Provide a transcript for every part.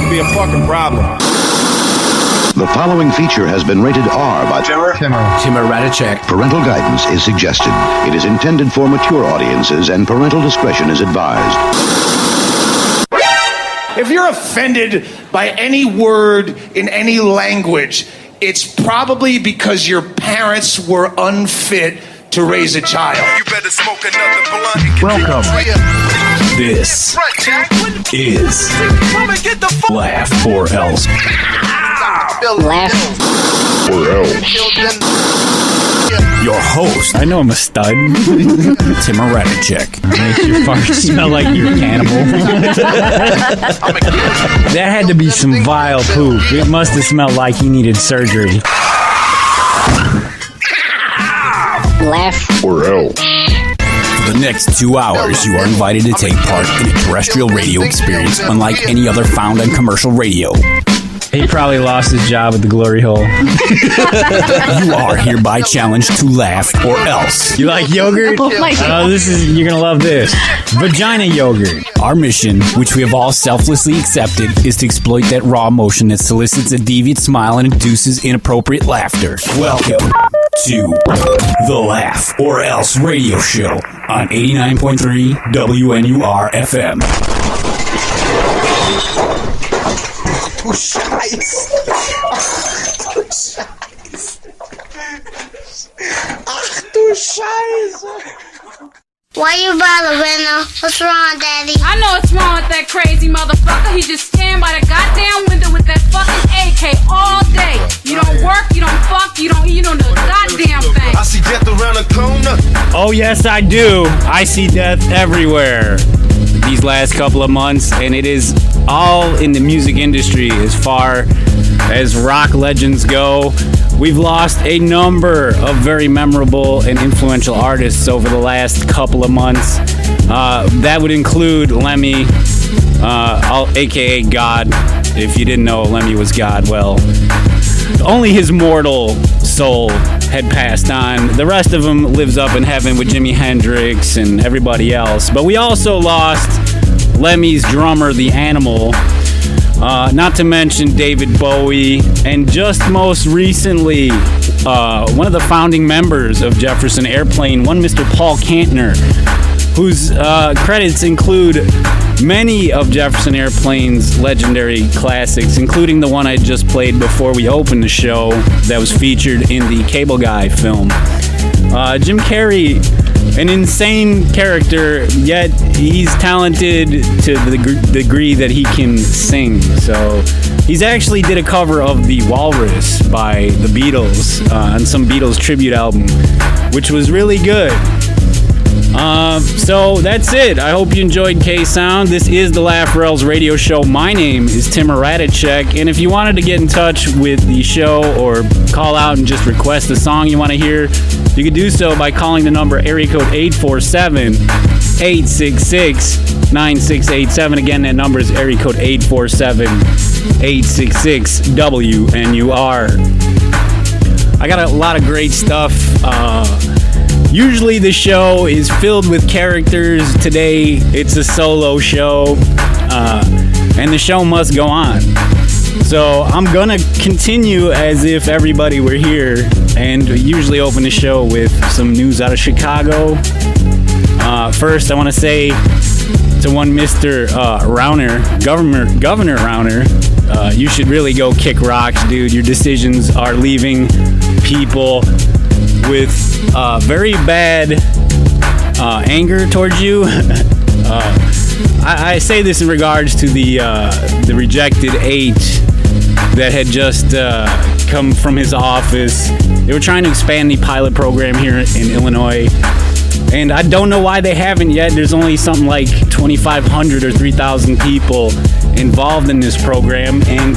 could be a fucking problem. The following feature has been rated R by Timur Radicek. Parental guidance is suggested. It is intended for mature audiences and parental discretion is advised. If you're offended by any word in any language, it's probably because your parents were unfit to raise a child. You better smoke another blunt. Welcome. This is Laugh or Else. Laugh or Else. Your host, I know I'm a stud. Timur Radicek. Makes your farts smell like you're a cannibal. That had to be some vile poop. It must have smelled like he needed surgery. Laugh or Else. For the next 2 hours, you are invited to take part in a terrestrial radio experience unlike any other found on commercial radio. He probably lost his job at the glory hole. You are hereby challenged to laugh or else. You like yogurt? Oh my God. You're gonna love this. Vagina yogurt. Our mission, which we have all selflessly accepted, is to exploit that raw emotion that solicits a deviant smile and induces inappropriate laughter. Welcome to the Laugh or Else radio show on 89.3 WNUR-FM. Du Scheiße. Ach du Scheiße. Why you bother, Rena? What's wrong, Daddy? I know what's wrong with that crazy motherfucker. He just stand by the goddamn window with that fucking AK all day. You don't work, you don't fuck, you don't eat on the goddamn thing. I see death around the corner. Oh, yes, I do. I see death everywhere these last couple of months, and it is all in the music industry as far as rock legends go. We've lost a number of very memorable and influential artists over the last couple of months. That would include Lemmy, a.k.a. God. If you didn't know Lemmy was God, well, only his mortal soul had passed on. The rest of them lives up in heaven with Jimi Hendrix and everybody else. But we also lost Lemmy's drummer, The Animal, not to mention David Bowie, and just most recently, one of the founding members of Jefferson Airplane, one Mr. Paul Kantner, whose credits include many of Jefferson Airplane's legendary classics, including the one I just played before we opened the show that was featured in the Cable Guy film. Jim Carrey, an insane character, yet he's talented to the degree that he can sing. So he's actually did a cover of The Walrus by the Beatles on some Beatles tribute album, which was really good. So that's it. I hope you enjoyed K-Sound. This is the Laugh or Else radio show. My name is Timur Radicek, and if you wanted to get in touch with the show or call out and just request a song you want to hear, you could do so by calling the number area code 847-866-9687. Again, that number is area code 847-866-WNUR. I got a lot of great stuff. Usually the show is filled with characters. Today it's a solo show, and the show must go on. So I'm gonna continue as if everybody were here, and usually open the show with some news out of Chicago. First, I want to say to one Mr. Rauner, Governor Rauner, you should really go kick rocks, dude. Your decisions are leaving people with very bad anger towards you. I say this in regards to the rejected 8 that had just come from his office. They were trying to expand the pilot program here in Illinois, and I don't know why they haven't yet. There's only something like 2,500 or 3,000 people involved in this program, and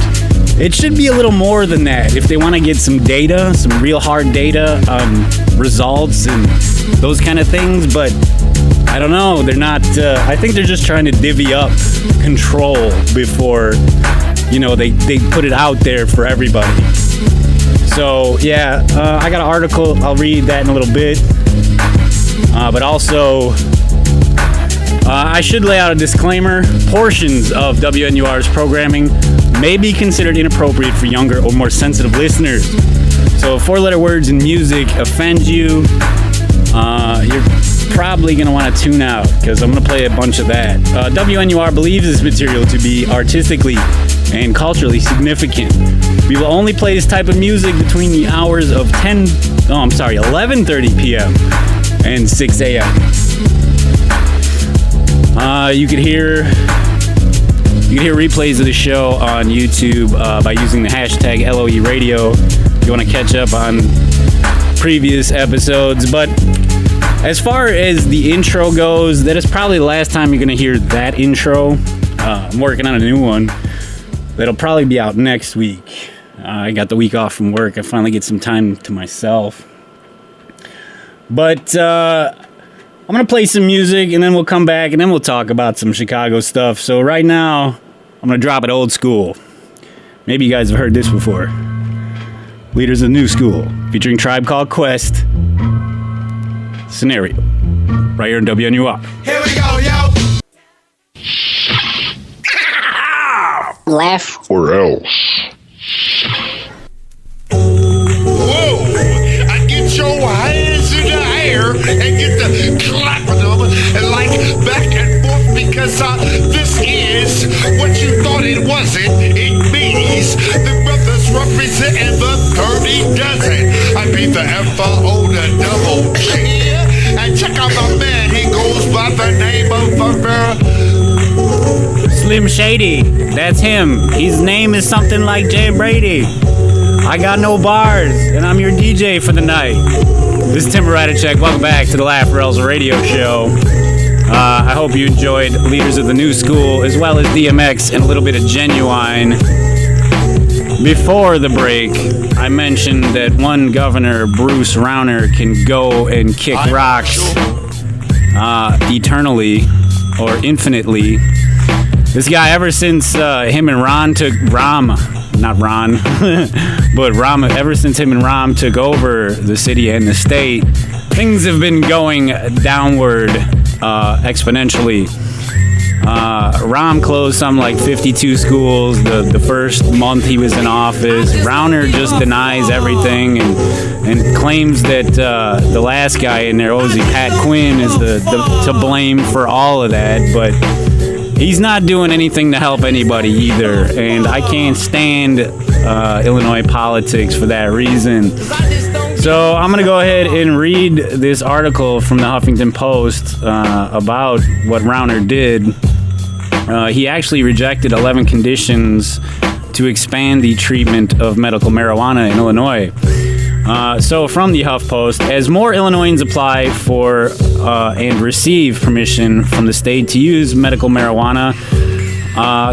it should be a little more than that if they want to get some data, some real hard data on results and those kind of things. But I don't know. They're not. I think they're just trying to divvy up control before, they put it out there for everybody. So yeah, I got an article. I'll read that in a little bit. But also, I should lay out a disclaimer. Portions of WNUR's programming may be considered inappropriate for younger or more sensitive listeners. So if four-letter words in music offend you, you're probably going to want to tune out, because I'm going to play a bunch of that. WNUR believes this material to be artistically and culturally significant. We will only play this type of music between the hours of 11:30 p.m. and 6 a.m. You could hear replays of the show on YouTube by using the hashtag LOERadio if you want to catch up on previous episodes. But as far as the intro goes, that is probably the last time you're going to hear that intro. I'm working on a new one that'll probably be out next week. I got the week off from work. I finally get some time to myself. But I'm going to play some music, and then we'll come back, and then we'll talk about some Chicago stuff. So right now, I'm going to drop it old school. Maybe you guys have heard this before. Leaders of the New School, featuring Tribe Called Quest. Scenario. Right here in WNUR. Here we go, yo. Laugh or else. Whoa! I get your hands in the air and get the clapping them and like back and forth, because this is what you thought it wasn't. It means the brothers representing the 30 dozen. I beat the FO, the double G. And check out my man, he goes by the name of Slim Shady, that's him. His name is something like Jay Brady. I got no bars, and I'm your DJ for the night. This is Tim Radicek. Welcome back to the LOERadio Show. I hope you enjoyed Leaders of the New School, as well as DMX and a little bit of Genuine. Before the break, I mentioned that one governor, Bruce Rauner, can go and kick rocks eternally or infinitely. This guy, ever since him and Ron took ever since him and Ram took over the city and the state, things have been going downward exponentially. Ram closed something like 52 schools the first month he was in office. Rauner just denies everything and claims that the last guy in there, Pat Quinn, is to blame for all of that, but he's not doing anything to help anybody either, and I can't stand Illinois politics for that reason. So I'm going to go ahead and read this article from the Huffington Post about what Rauner did. He actually rejected 11 conditions to expand the treatment of medical marijuana in Illinois. So from the HuffPost, as more Illinoisans apply for and receive permission from the state to use medical marijuana,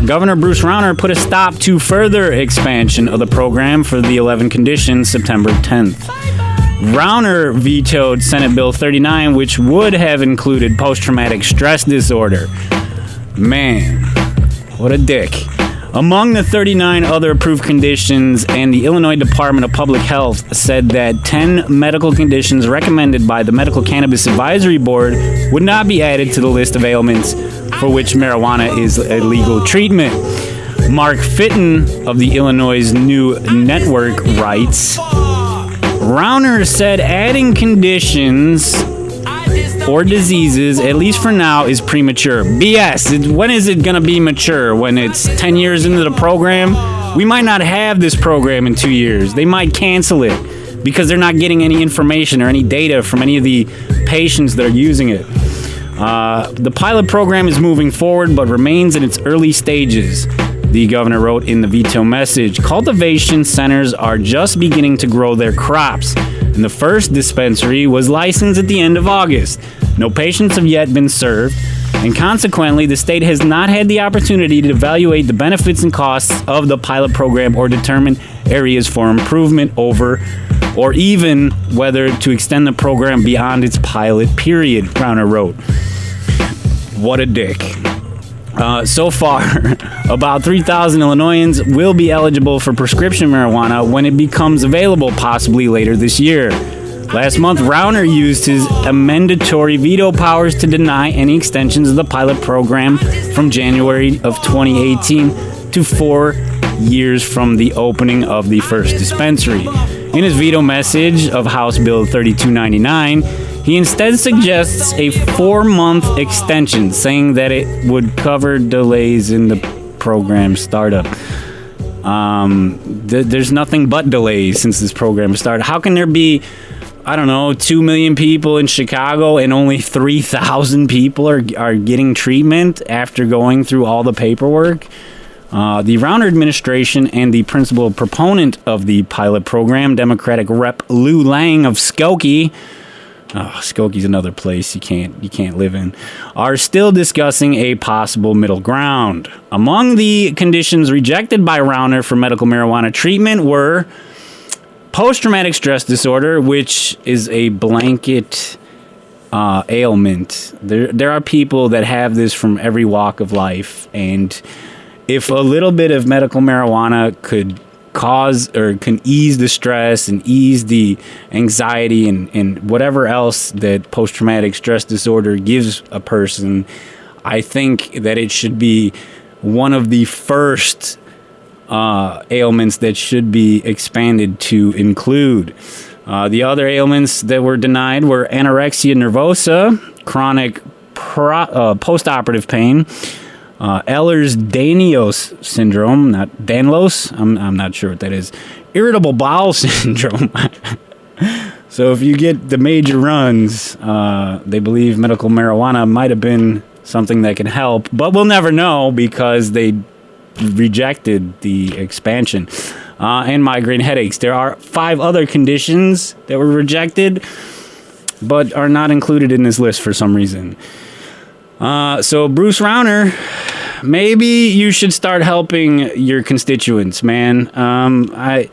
Governor Bruce Rauner put a stop to further expansion of the program for the 11 conditions September 10th. Rauner vetoed Senate Bill 39, which would have included post-traumatic stress disorder. Man, what a dick. Among the 39 other approved conditions, and the Illinois Department of Public Health said that 10 medical conditions recommended by the Medical Cannabis Advisory Board would not be added to the list of ailments for which marijuana is a legal treatment. Mark Fitton of the Illinois New Network writes, Rauner said adding conditions or diseases, at least for now, is premature. BS. When is it going to be mature? When it's 10 years into the program? We might not have this program in 2 years. They might cancel it because they're not getting any information or any data from any of the patients that are using it. The pilot program is moving forward but remains in its early stages, the governor wrote in the veto message. Cultivation centers are just beginning to grow their crops, and the first dispensary was licensed at the end of August. No patients have yet been served, and consequently, the state has not had the opportunity to evaluate the benefits and costs of the pilot program or determine areas for improvement or even whether to extend the program beyond its pilot period, Rauner wrote. What a dick. So far, about 3,000 Illinoisans will be eligible for prescription marijuana when it becomes available, possibly later this year. Last month, Rauner used his amendatory veto powers to deny any extensions of the pilot program from January of 2018 to 4 years from the opening of the first dispensary. In his veto message of House Bill 3299, he instead suggests a 4-month extension, saying that it would cover delays in the program startup. There's nothing but delays since this program started. How can there be, 2 million people in Chicago and only 3,000 people are getting treatment after going through all the paperwork? The Rauner administration and the principal proponent of the pilot program, Democratic Rep. Lou Lang of Skokie, Skokie's another place you can't live in, are still discussing a possible middle ground. Among the conditions rejected by Rauner for medical marijuana treatment were post-traumatic stress disorder, which is a blanket ailment. There are people that have this from every walk of life, and if a little bit of medical marijuana could cause or can ease the stress and ease the anxiety and whatever else that post-traumatic stress disorder gives a person, I think that it should be one of the first ailments that should be expanded to include. The other ailments that were denied were anorexia nervosa, chronic post-operative pain, Ehlers-Danlos syndrome, not Danlos, I'm not sure what that is, irritable bowel syndrome. So if you get the major runs, they believe medical marijuana might have been something that can help, but we'll never know because they rejected the expansion. And migraine headaches. There are 5 other conditions that were rejected, but are not included in this list for some reason. So Bruce Rauner, maybe you should start helping your constituents, man. I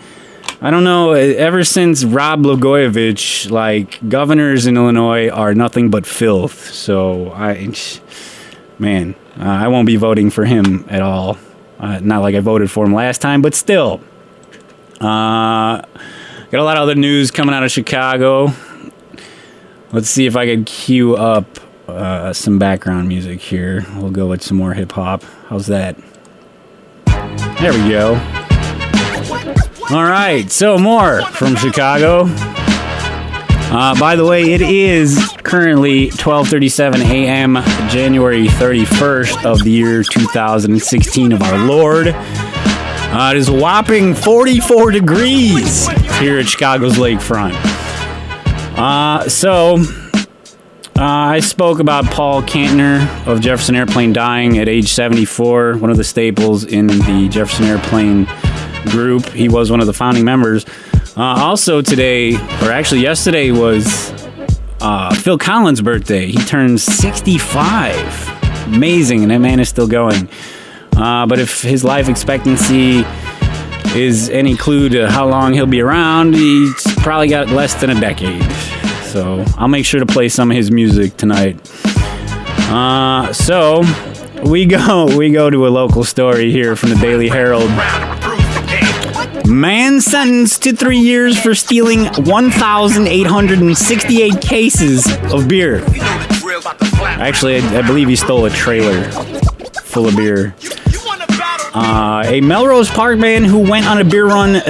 don't know. Ever since Rod Blagojevich, governors in Illinois are nothing but filth. So I won't be voting for him at all. Not like I voted for him last time, but still. Got a lot of other news coming out of Chicago. Let's see if I could cue up some background music here. We'll go with some more hip hop. How's that? There we go. All right, so more from Chicago. By the way, it is currently 12:37 a.m., January 31st of the year 2016 of our Lord. It is a whopping 44 degrees here at Chicago's lakefront. I spoke about Paul Kantner of Jefferson Airplane dying at age 74, one of the staples in the Jefferson Airplane group. He was one of the founding members. Also today, or actually yesterday, was Phil Collins' birthday. He turned 65. Amazing, and that man is still going. But if his life expectancy is any clue to how long he'll be around, he's probably got less than a decade. So I'll make sure to play some of his music tonight. So we go to a local story here from the Daily Herald. Man sentenced to 3 years for stealing 1,868 cases of beer. Actually, I believe he stole a trailer full of beer. A Melrose Park man who went on a beer run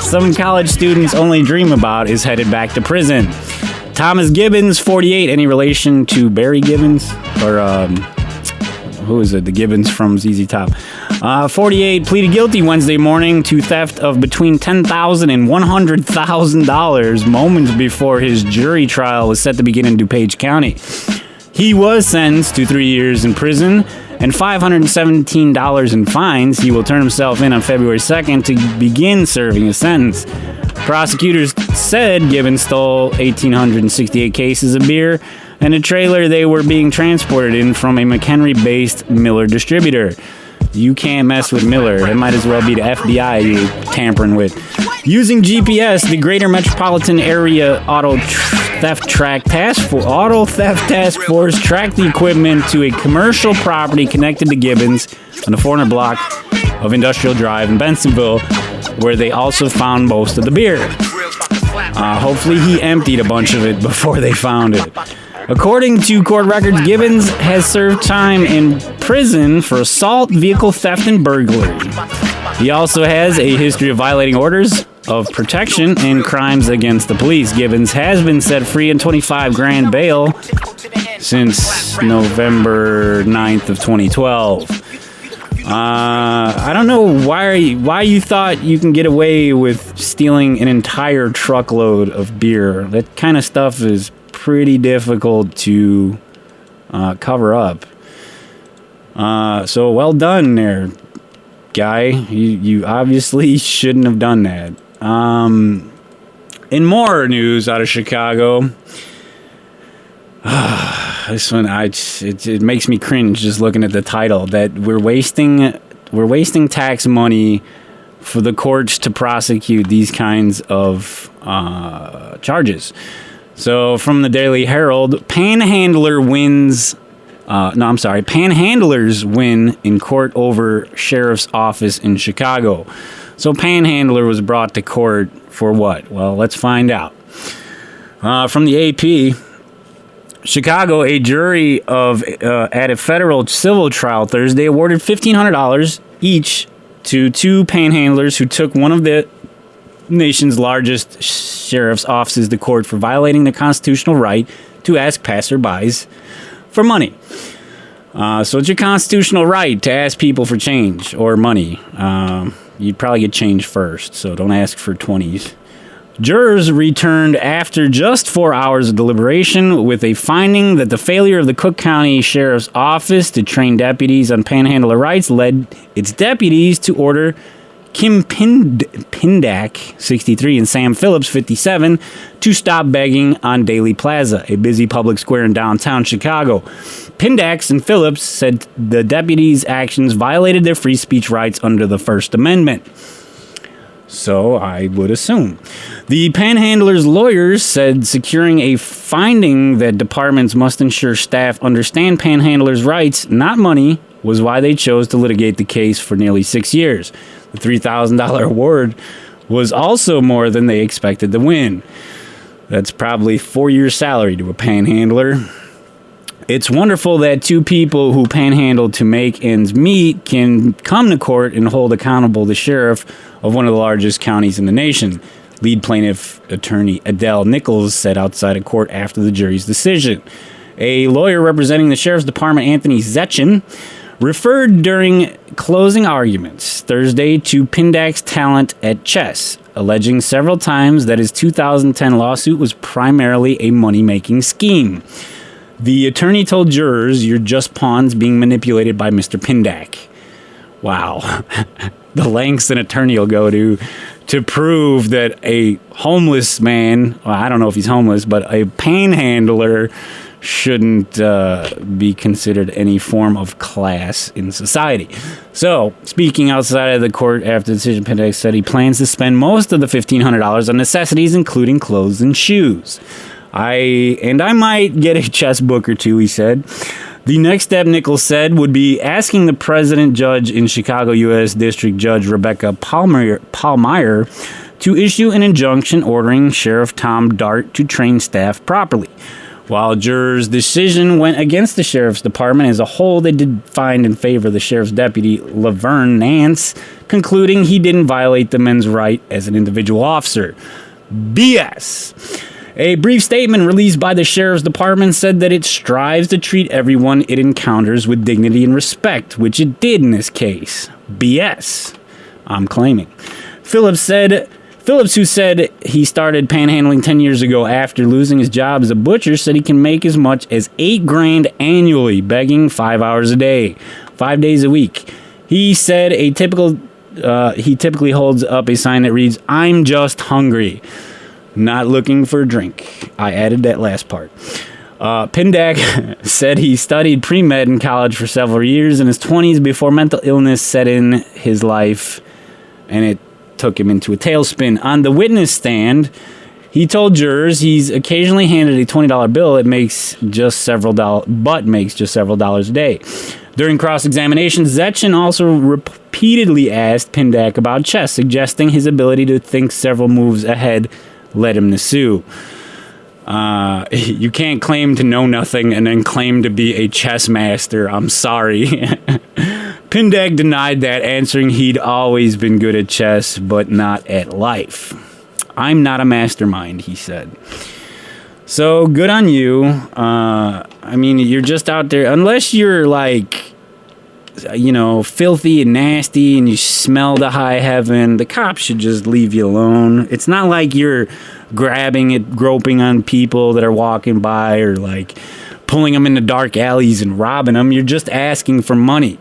some college students only dream about is headed back to prison. Thomas Gibbons, 48. Any relation to Barry Gibbons? Or, who is it? The Gibbons from ZZ Top. 48 pleaded guilty Wednesday morning to theft of between $10,000 and $100,000 moments before his jury trial was set to begin in DuPage County. He was sentenced to 3 years in prison and $517 in fines. He will turn himself in on February 2nd to begin serving his sentence. Prosecutors said Gibbons stole 1,868 cases of beer and a trailer they were being transported in from a McHenry-based Miller distributor. You can't mess with Miller. It might as well be the FBI you're tampering with. Using GPS, the Greater Metropolitan Area Auto Theft Task Force tracked the equipment to a commercial property connected to Gibbons on the 400 block of Industrial Drive in Bensonville, where they also found most of the beer. Hopefully he emptied a bunch of it before they found it. According to court records, Gibbons has served time in prison for assault, vehicle theft, and burglary. He also has a history of violating orders of protection and crimes against the police. Gibbons has been set free on $25,000 bail since November 9th of 2012. I don't know why you thought you can get away with stealing an entire truckload of beer. That kind of stuff is pretty difficult to cover up. So well done there, guy. You obviously shouldn't have done that. In more news out of Chicago, this one it makes me cringe just looking at the title. That we're wasting tax money for the courts to prosecute these kinds of charges. So from the Daily Herald, Panhandlers win in court over sheriff's office in Chicago. So Panhandler was brought to court for what? Well, let's find out. From the AP, Chicago, a jury at a federal civil trial Thursday awarded $1,500 each to two panhandlers who took one of the nation's largest sheriff's offices to court for violating the constitutional right to ask passerbys for money. So it's your constitutional right to ask people for change or money. You'd probably get change first, so don't ask for 20s. Jurors returned after just 4 hours of deliberation with a finding that the failure of the Cook County Sheriff's Office to train deputies on panhandler rights led its deputies to order Kim Pindak, 63, and Sam Phillips, 57, to stop begging on Daly Plaza, a busy public square in downtown Chicago. Pindak and Phillips said the deputies' actions violated their free speech rights under the First Amendment. So I would assume. The panhandlers' lawyers said securing a finding that departments must ensure staff understand panhandlers' rights, not money, was why they chose to litigate the case for nearly 6 years. The $3,000 award was also more than they expected to win. That's probably 4 years' salary to a panhandler. It's wonderful that two people who panhandle to make ends meet can come to court and hold accountable the sheriff of one of the largest counties in the nation. Lead plaintiff attorney Adele Nichols said outside of court after the jury's decision. A lawyer representing the sheriff's department, Anthony Zetchin, referred during closing arguments Thursday to Pindak's talent at chess, alleging several times that his 2010 lawsuit was primarily a money-making scheme. The attorney told jurors, "You're just pawns being manipulated by Mr. Pindak." Wow. The lengths an attorney will go to prove that a homeless man, well, I don't know if he's homeless, but a panhandler shouldn't be considered any form of class in society. So, speaking outside of the court after the decision, Pindak said he plans to spend most of the $1,500 on necessities, including clothes and shoes. I might get a chess book or two, he said. The next step, Nichols said, would be asking the president judge in Chicago U.S. District Judge Rebecca Pallmeyer to issue an injunction ordering Sheriff Tom Dart to train staff properly. While jurors' decision went against the sheriff's department as a whole, they did find in favor of the sheriff's deputy, Laverne Nance, concluding he didn't violate the men's right as an individual officer. BS. A brief statement released by the sheriff's department said that it strives to treat everyone it encounters with dignity and respect, which it did in this case. BS, I'm claiming. Phillips, who said he started panhandling 10 years ago after losing his job as a butcher, said he can make as much as $8,000 annually, begging 5 hours a day, 5 days a week. He said he typically holds up a sign that reads, "I'm just hungry. Not looking for a drink." I added that last part. Pindak said he studied pre-med in college for several years in his 20s before mental illness set in his life, and it took him into a tailspin. On the witness stand, he told jurors he's occasionally handed a $20 bill. It makes just several dollars a day. During cross-examination, Zetchin also repeatedly asked Pindak about chess, suggesting his ability to think several moves ahead led him to sue. You can't claim to know nothing and then claim to be a chess master. I'm sorry. Pindag denied that, answering he'd always been good at chess, but not at life. I'm not a mastermind, he said. So, good on you. I mean, you're just out there, unless you're like, you know, filthy and nasty and you smell the high heaven, the cops should just leave you alone. It's not like you're grabbing it, groping on people that are walking by, or like pulling them into dark alleys and robbing them. You're just asking for money.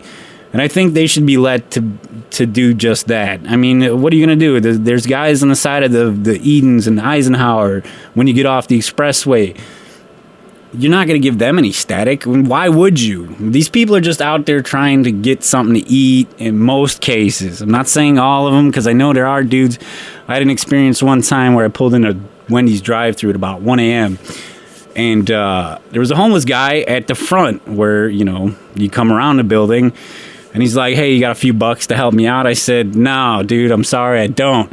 And I think they should be let to do just that. I mean, what are you going to do? There's guys on the side of the Edens and Eisenhower when you get off the expressway. You're not going to give them any static. Why would you? These people are just out there trying to get something to eat in most cases. I'm not saying all of them, because I know there are dudes. I had an experience one time where I pulled in a Wendy's drive-thru at about 1 a.m. And there was a homeless guy at the front where, you know, you come around the building. And he's like, hey, you got a few bucks to help me out? I said, no, dude, I'm sorry, I don't.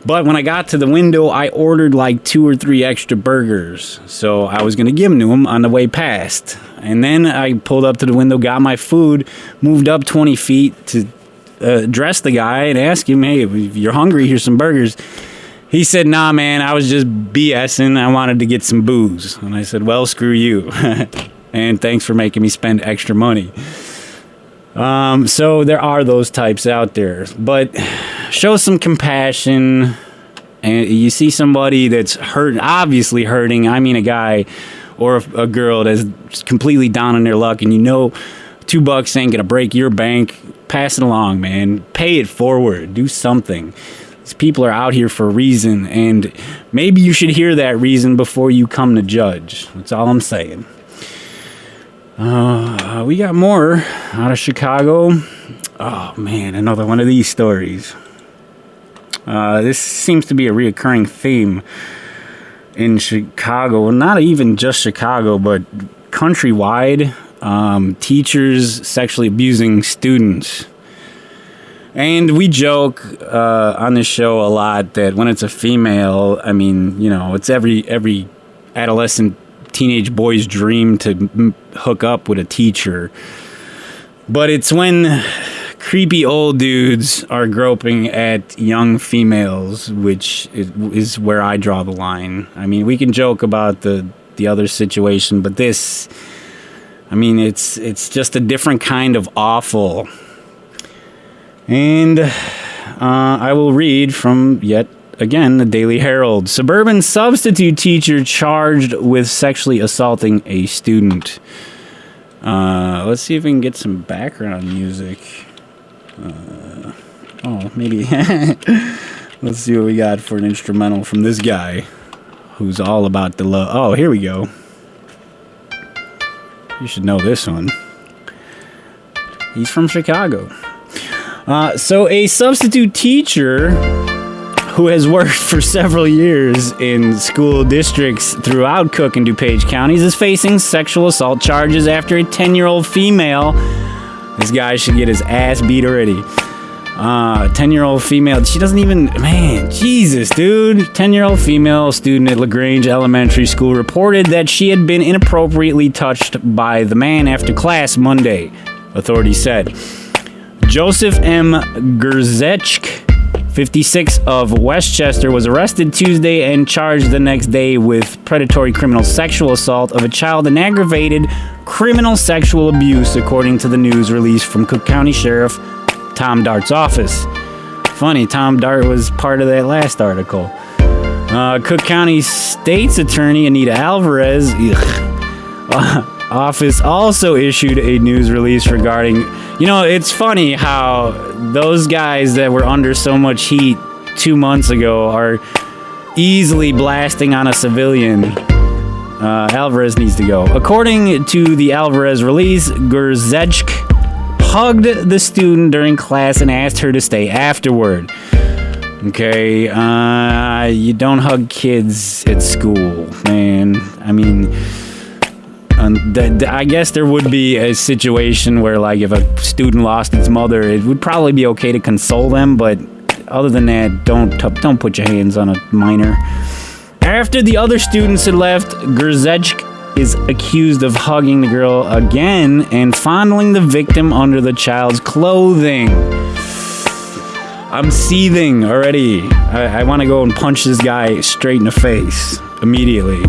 But when I got to the window, I ordered like 2 or 3 extra burgers. So I was going to give them to him on the way past. And then I pulled up to the window, got my food, moved up 20 feet to address the guy and ask him, hey, if you're hungry, here's some burgers. He said, nah, man, I was just BSing. I wanted to get some booze. And I said, well, screw you. And thanks for making me spend extra money. So there are those types out there, but show some compassion. And you see somebody that's hurt, obviously hurting. I mean, a guy or a girl that's completely down on their luck, and you know $2 ain't gonna break your bank. Pass it along, man. Pay it forward. Do something. These people are out here for a reason, and maybe you should hear that reason before you come to judge. That's all I'm saying. We got more out of Chicago. Oh, man, another one of these stories. This seems to be a reoccurring theme in Chicago. Well, not even just Chicago, but countrywide. Teachers sexually abusing students. And we joke on this show a lot that when it's a female, I mean, you know, it's every adolescent teenage boy's dream to hook up with a teacher. But it's when creepy old dudes are groping at young females, which is where I draw the line. I mean, we can joke about the other situation, but this, I mean, it's just a different kind of awful. And I will read from yet again, the Daily Herald. Suburban substitute teacher charged with sexually assaulting a student. Let's see if we can get some background music. Maybe. Let's see what we got for an instrumental from this guy who's all about the love. Oh, here we go. You should know this one. He's from Chicago. So a substitute teacher who has worked for several years in school districts throughout Cook and DuPage counties, is facing sexual assault charges after a 10-year-old female. This guy should get his ass beat already. 10-year-old female. She doesn't even... Man, Jesus, dude. 10-year-old female student at LaGrange Elementary School reported that she had been inappropriately touched by the man after class Monday, authorities said. Joseph M. Gerzechk, 56 of Westchester, was arrested Tuesday and charged the next day with predatory criminal sexual assault of a child and aggravated criminal sexual abuse, according to the news release from Cook County Sheriff Tom Dart's office. Funny, Tom Dart was part of that last article. Cook County State's Attorney Anita Alvarez office also issued a news release regarding... You know, it's funny how those guys that were under so much heat 2 months ago are easily blasting on a civilian. Alvarez needs to go. According to the Alvarez release, Gerzechk hugged the student during class and asked her to stay afterward. Okay, you don't hug kids at school, man. I mean... I guess there would be a situation where, like, if a student lost its mother, it would probably be okay to console them. But other than that, don't put your hands on a minor. After the other students had left, Grzelczyk is accused of hugging the girl again and fondling the victim under the child's clothing. I'm seething already. I want to go and punch this guy straight in the face immediately.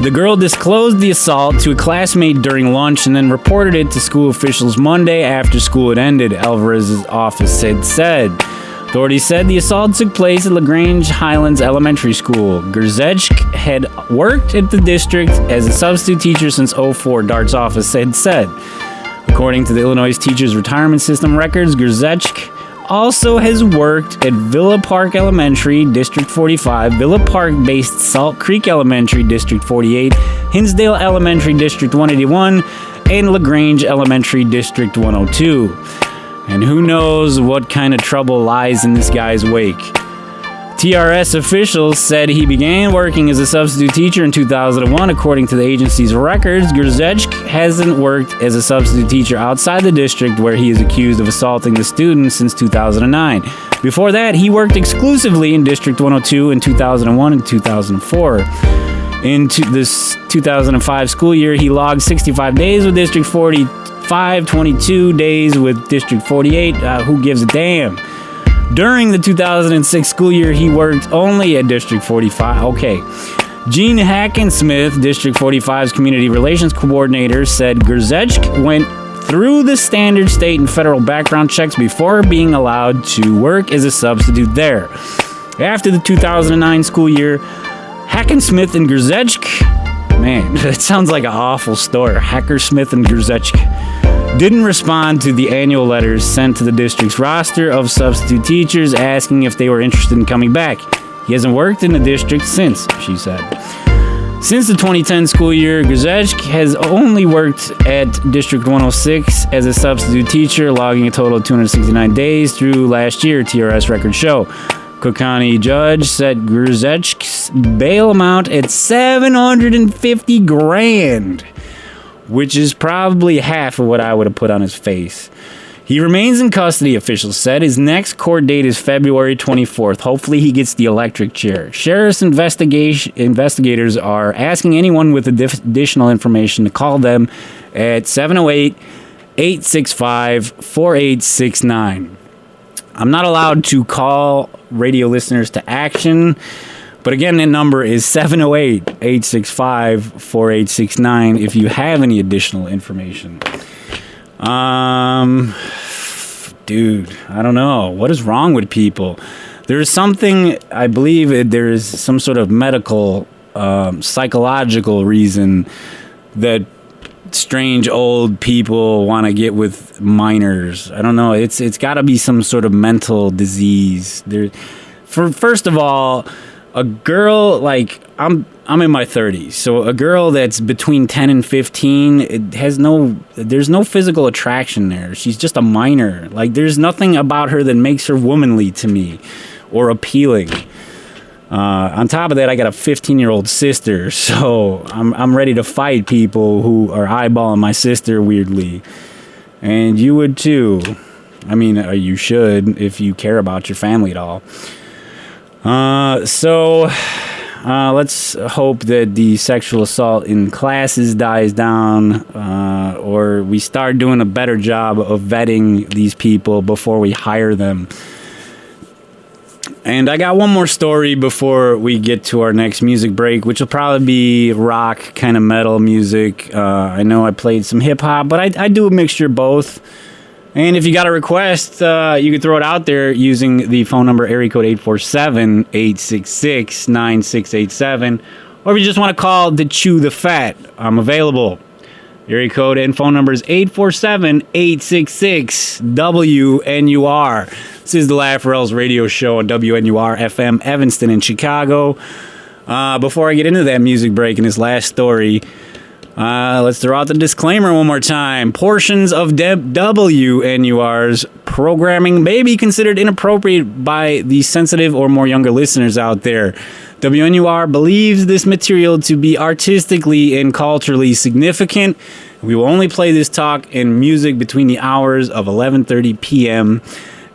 The girl disclosed the assault to a classmate during lunch and then reported it to school officials Monday after school had ended, Alvarez's office said. Authorities said the assault took place at LaGrange Highlands Elementary School. Grzelczyk had worked at the district as a substitute teacher since 2004, Dart's office had said. According to the Illinois Teachers Retirement System records, Grzelczyk also has worked at Villa Park Elementary, District 45, Villa Park-based Salt Creek Elementary, District 48, Hinsdale Elementary, District 181, and LaGrange Elementary, District 102. And who knows what kind of trouble lies in this guy's wake. TRS officials said he began working as a substitute teacher in 2001. According to the agency's records, Grzelczyk hasn't worked as a substitute teacher outside the district where he is accused of assaulting the students since 2009. Before that, he worked exclusively in District 102 in 2001 and 2004. In this 2005 school year, he logged 65 days with District 45, 22 days with District 48. Who gives a damn? During the 2006 school year, he worked only at District 45. Okay. Gene Hackensmith, District 45's Community Relations Coordinator, said Grzelczyk went through the standard state and federal background checks before being allowed to work as a substitute there. After the 2009 school year, Hackensmith and Grzelczyk, man, that sounds like an awful story. Hackersmith and Grzelczyk didn't respond to the annual letters sent to the district's roster of substitute teachers asking if they were interested in coming back. He hasn't worked in the district since, she said. Since the 2010 school year, Grzelczyk has only worked at District 106 as a substitute teacher, logging a total of 269 days through last year, TRS records show. Cook County judge set Grzelczyk's bail amount at $750,000, which is probably half of what I would have put on his face. He remains in custody, officials said. His next court date is February 24th. Hopefully he gets the electric chair. Sheriff's investigators are asking anyone with additional information to call them at 708-865-4869. I'm not allowed to call radio listeners to action, but again, that number is 708-865-4869 if you have any additional information. Dude, I don't know. What is wrong with people? There's something, I believe there is some sort of medical, psychological reason that strange old people want to get with minors. I don't know. It's got to be some sort of mental disease. First of all, a girl, like, I'm in my 30s, so a girl that's between 10 and 15, there's no physical attraction there. She's just a minor. Like, there's nothing about her that makes her womanly to me or appealing. On top of that, I got a 15-year-old sister, so I'm ready to fight people who are eyeballing my sister weirdly. And you would too. I mean, you should if you care about your family at all. So let's hope that the sexual assault in classes dies down, or we start doing a better job of vetting these people before we hire them. And I got one more story before we get to our next music break, which will probably be rock, kind of metal music. I know I played some hip-hop, but I do a mixture of both. And if you got a request, you can throw it out there using the phone number area code 847-866-9687. Or if you just want to call to chew the fat, I'm available. Area code and phone number is 847-866-WNUR. This is the LOERadio Show on WNUR-FM, Evanston in Chicago. Before I get into that music break and this last story, let's throw out the disclaimer one more time. Portions of WNUR's programming may be considered inappropriate by the sensitive or more younger listeners out there. WNUR believes this material to be artistically and culturally significant. We will only play this talk and music between the hours of 11:30 p.m.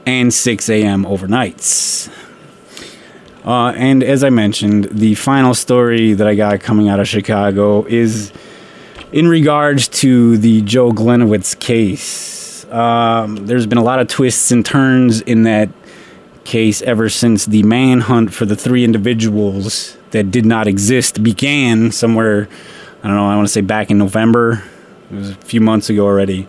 and 6 a.m. overnights. And as I mentioned, the final story that I got coming out of Chicago is in regards to the Joe Glenowitz case. There's been a lot of twists and turns in that case ever since the manhunt for the 3 individuals that did not exist began somewhere, I don't know, I want to say back in November. It was a few months ago already.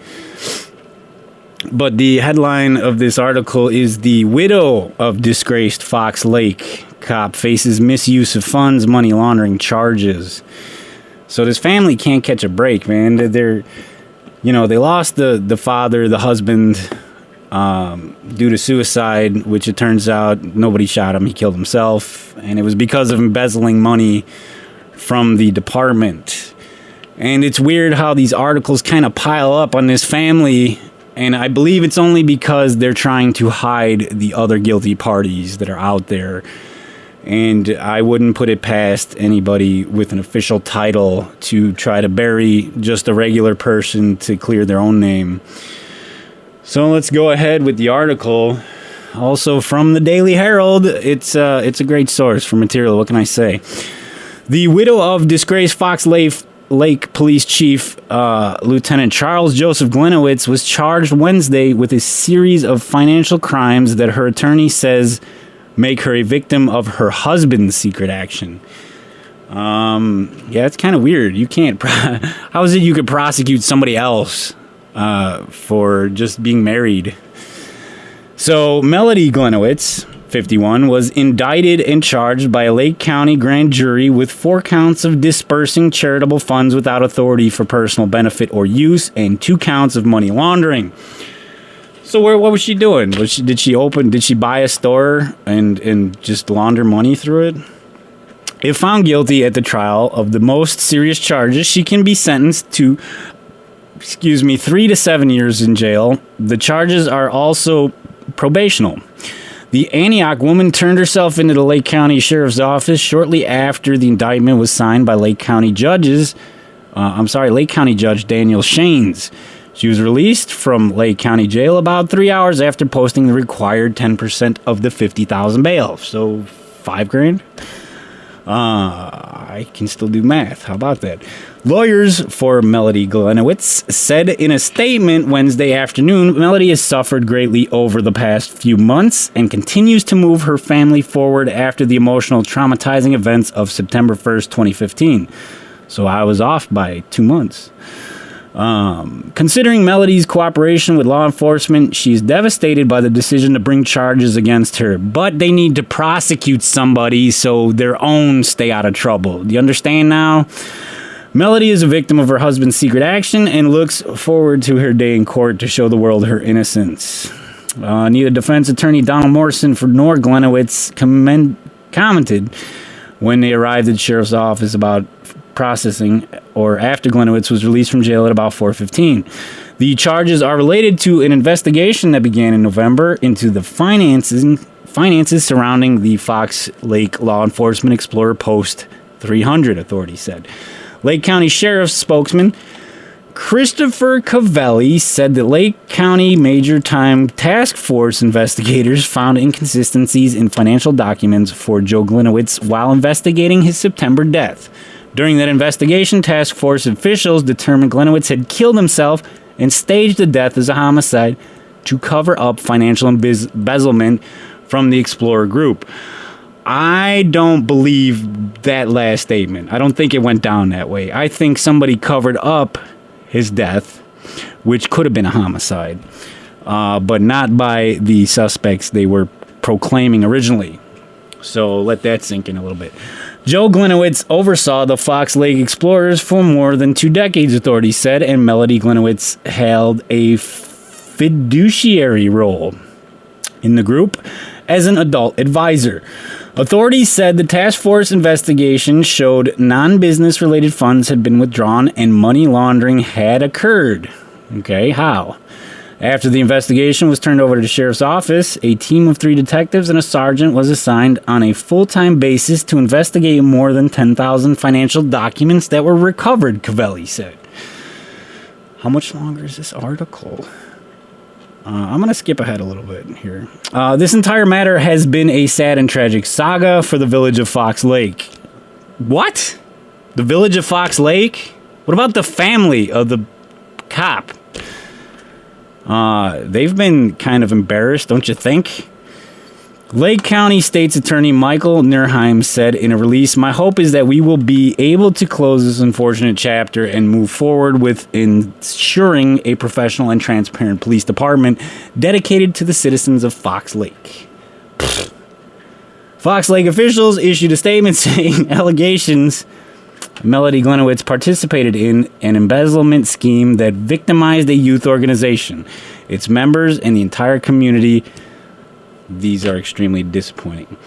But the headline of this article is the widow of disgraced Fox Lake cop faces misuse of funds, money laundering charges. So this family can't catch a break, man. They lost the father, the husband, due to suicide, which it turns out nobody shot him. He killed himself. And it was because of embezzling money from the department. And it's weird how these articles kind of pile up on this family. And I believe it's only because they're trying to hide the other guilty parties that are out there. And I wouldn't put it past anybody with an official title to try to bury just a regular person to clear their own name. So let's go ahead with the article. Also from the Daily Herald. It's a great source for material. What can I say? The widow of disgraced Fox Lake Police Chief Lieutenant Charles Joseph Glenowitz was charged Wednesday with a series of financial crimes that her attorney says make her a victim of her husband's secret action. Yeah, it's kind of weird. You can't. How is it you could prosecute somebody else for just being married? So Melody Glenowitz, 51, was indicted and charged by a Lake County grand jury with 4 counts of dispersing charitable funds without authority for personal benefit or use and 2 counts of money laundering. So what was she doing? Did she buy a store and just launder money through it? If found guilty at the trial of the most serious charges, she can be sentenced to 3 to 7 years in jail. The charges are also probational. The Antioch woman turned herself into the Lake County Sheriff's Office shortly after the indictment was signed by Lake County Judge Daniel Shanes. She was released from Lake County Jail about 3 hours after posting the required 10% of the $50,000 bail. So $5,000? I can still do math. How about that? Lawyers for Melody Glenowitz said in a statement Wednesday afternoon, Melody has suffered greatly over the past few months and continues to move her family forward after the emotional, traumatizing events of September 1st, 2015. So I was off by 2 months. Considering Melody's cooperation with law enforcement, she's devastated by the decision to bring charges against her, but they need to prosecute somebody so their own stay out of trouble. Do you understand now? Melody is a victim of her husband's secret action and looks forward to her day in court to show the world her innocence. Neither defense attorney Donald Morrison for nor Glenowitz commented when they arrived at the sheriff's office about processing or after Glenowitz was released from jail at about 4:15. The charges are related to an investigation that began in November into the finances surrounding the Fox Lake Law Enforcement Explorer Post 300, authorities said. Lake County Sheriff's spokesman Christopher Cavelli said that Lake County Major Time Task Force investigators found inconsistencies in financial documents for Joe Glenowitz while investigating his September death. During that investigation, task force officials determined Glenowitz had killed himself and staged the death as a homicide to cover up financial embezzlement from the Explorer Group. I don't believe that last statement. I don't think it went down that way. I think somebody covered up his death, which could have been a homicide, but not by the suspects they were proclaiming originally. So let that sink in a little bit. Joe Glenowitz oversaw the Fox Lake Explorers for more than 2 decades, authorities said, and Melody Glenowitz held a fiduciary role in the group as an adult advisor. Authorities said the task force investigation showed non-business related funds had been withdrawn and money laundering had occurred. Okay, how? After the investigation was turned over to the sheriff's office, a team of 3 detectives and a sergeant was assigned on a full-time basis to investigate more than 10,000 financial documents that were recovered, Cavelli said. How much longer is this article? I'm going to skip ahead a little bit here. This entire matter has been a sad and tragic saga for the village of Fox Lake. What? The village of Fox Lake? What about the family of the cop? They've been kind of embarrassed, don't you think? Lake County State's Attorney Michael Nerheim said in a release, "My hope is that we will be able to close this unfortunate chapter and move forward with ensuring a professional and transparent police department dedicated to the citizens of Fox Lake." Fox Lake officials issued a statement saying allegations Melody Glenowitz participated in an embezzlement scheme that victimized a youth organization, its members, and the entire community. These are extremely disappointing.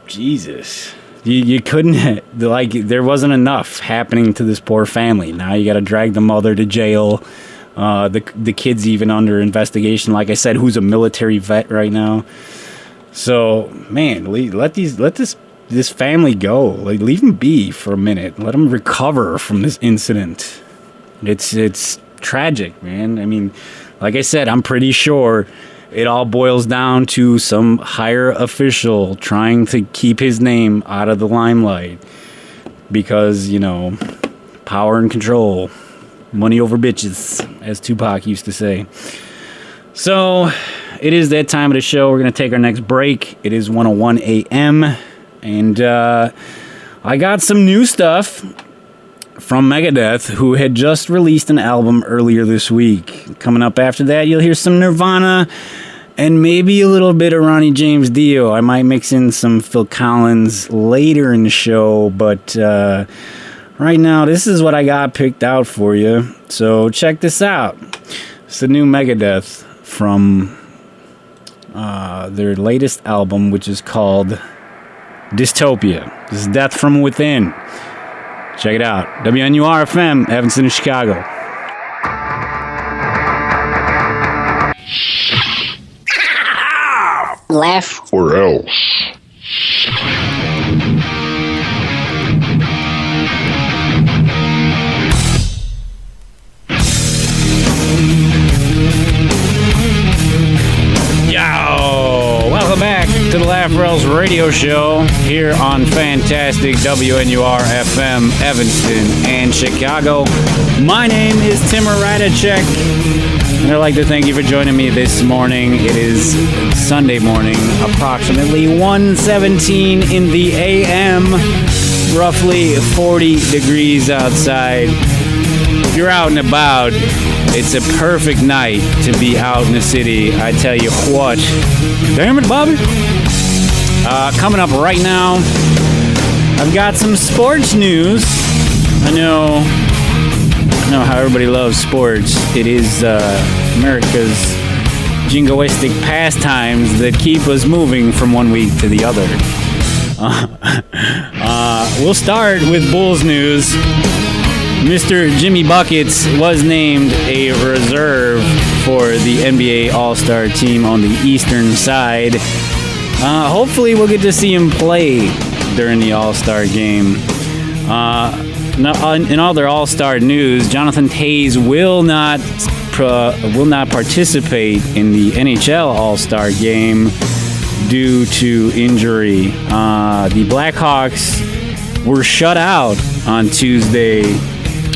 Jesus. You couldn't, there wasn't enough happening to this poor family. Now you got to drag the mother to jail. The kid's even under investigation, like I said, who's a military vet right now. So, man, let this family go. Leave them be for a minute. Let them recover from this incident. It's tragic, man. I mean, like I said, I'm pretty sure it all boils down to some higher official trying to keep his name out of the limelight because, power and control, money over bitches, as Tupac used to say. So it is that time of the show. We're going to take our next break. It is 1:01 a.m. And I got some new stuff from Megadeth, who had just released an album earlier this week. Coming up after that, you'll hear some Nirvana and maybe a little bit of Ronnie James Dio. I might mix in some Phil Collins later in the show, but right now, this is what I got picked out for you. So check this out. It's the new Megadeth from their latest album, which is called Dystopia. This is Death from Within. Check it out. WNUR-FM, Evanston, Chicago. Laugh or else. Welcome back to the LOERadio Show here on fantastic WNUR-FM, Evanston and Chicago. My name is Tim Radicek, and I'd like to thank you for joining me this morning. It is Sunday morning, approximately 1:17 in the a.m., roughly 40 degrees outside. If you're out and about, it's a perfect night to be out in the city. I tell you what. Damn it, Bobby. Coming up right now, I've got some sports news. I know how everybody loves sports. It is America's jingoistic pastimes that keep us moving from one week to the other. We'll start with Bulls news. Mr. Jimmy Buckets was named a reserve for the NBA All-Star team on the eastern side. Hopefully we'll get to see him play during the All-Star game. In all their All-Star news, Jonathan Taze will not participate in the NHL All-Star game due to injury. The Blackhawks were shut out on Tuesday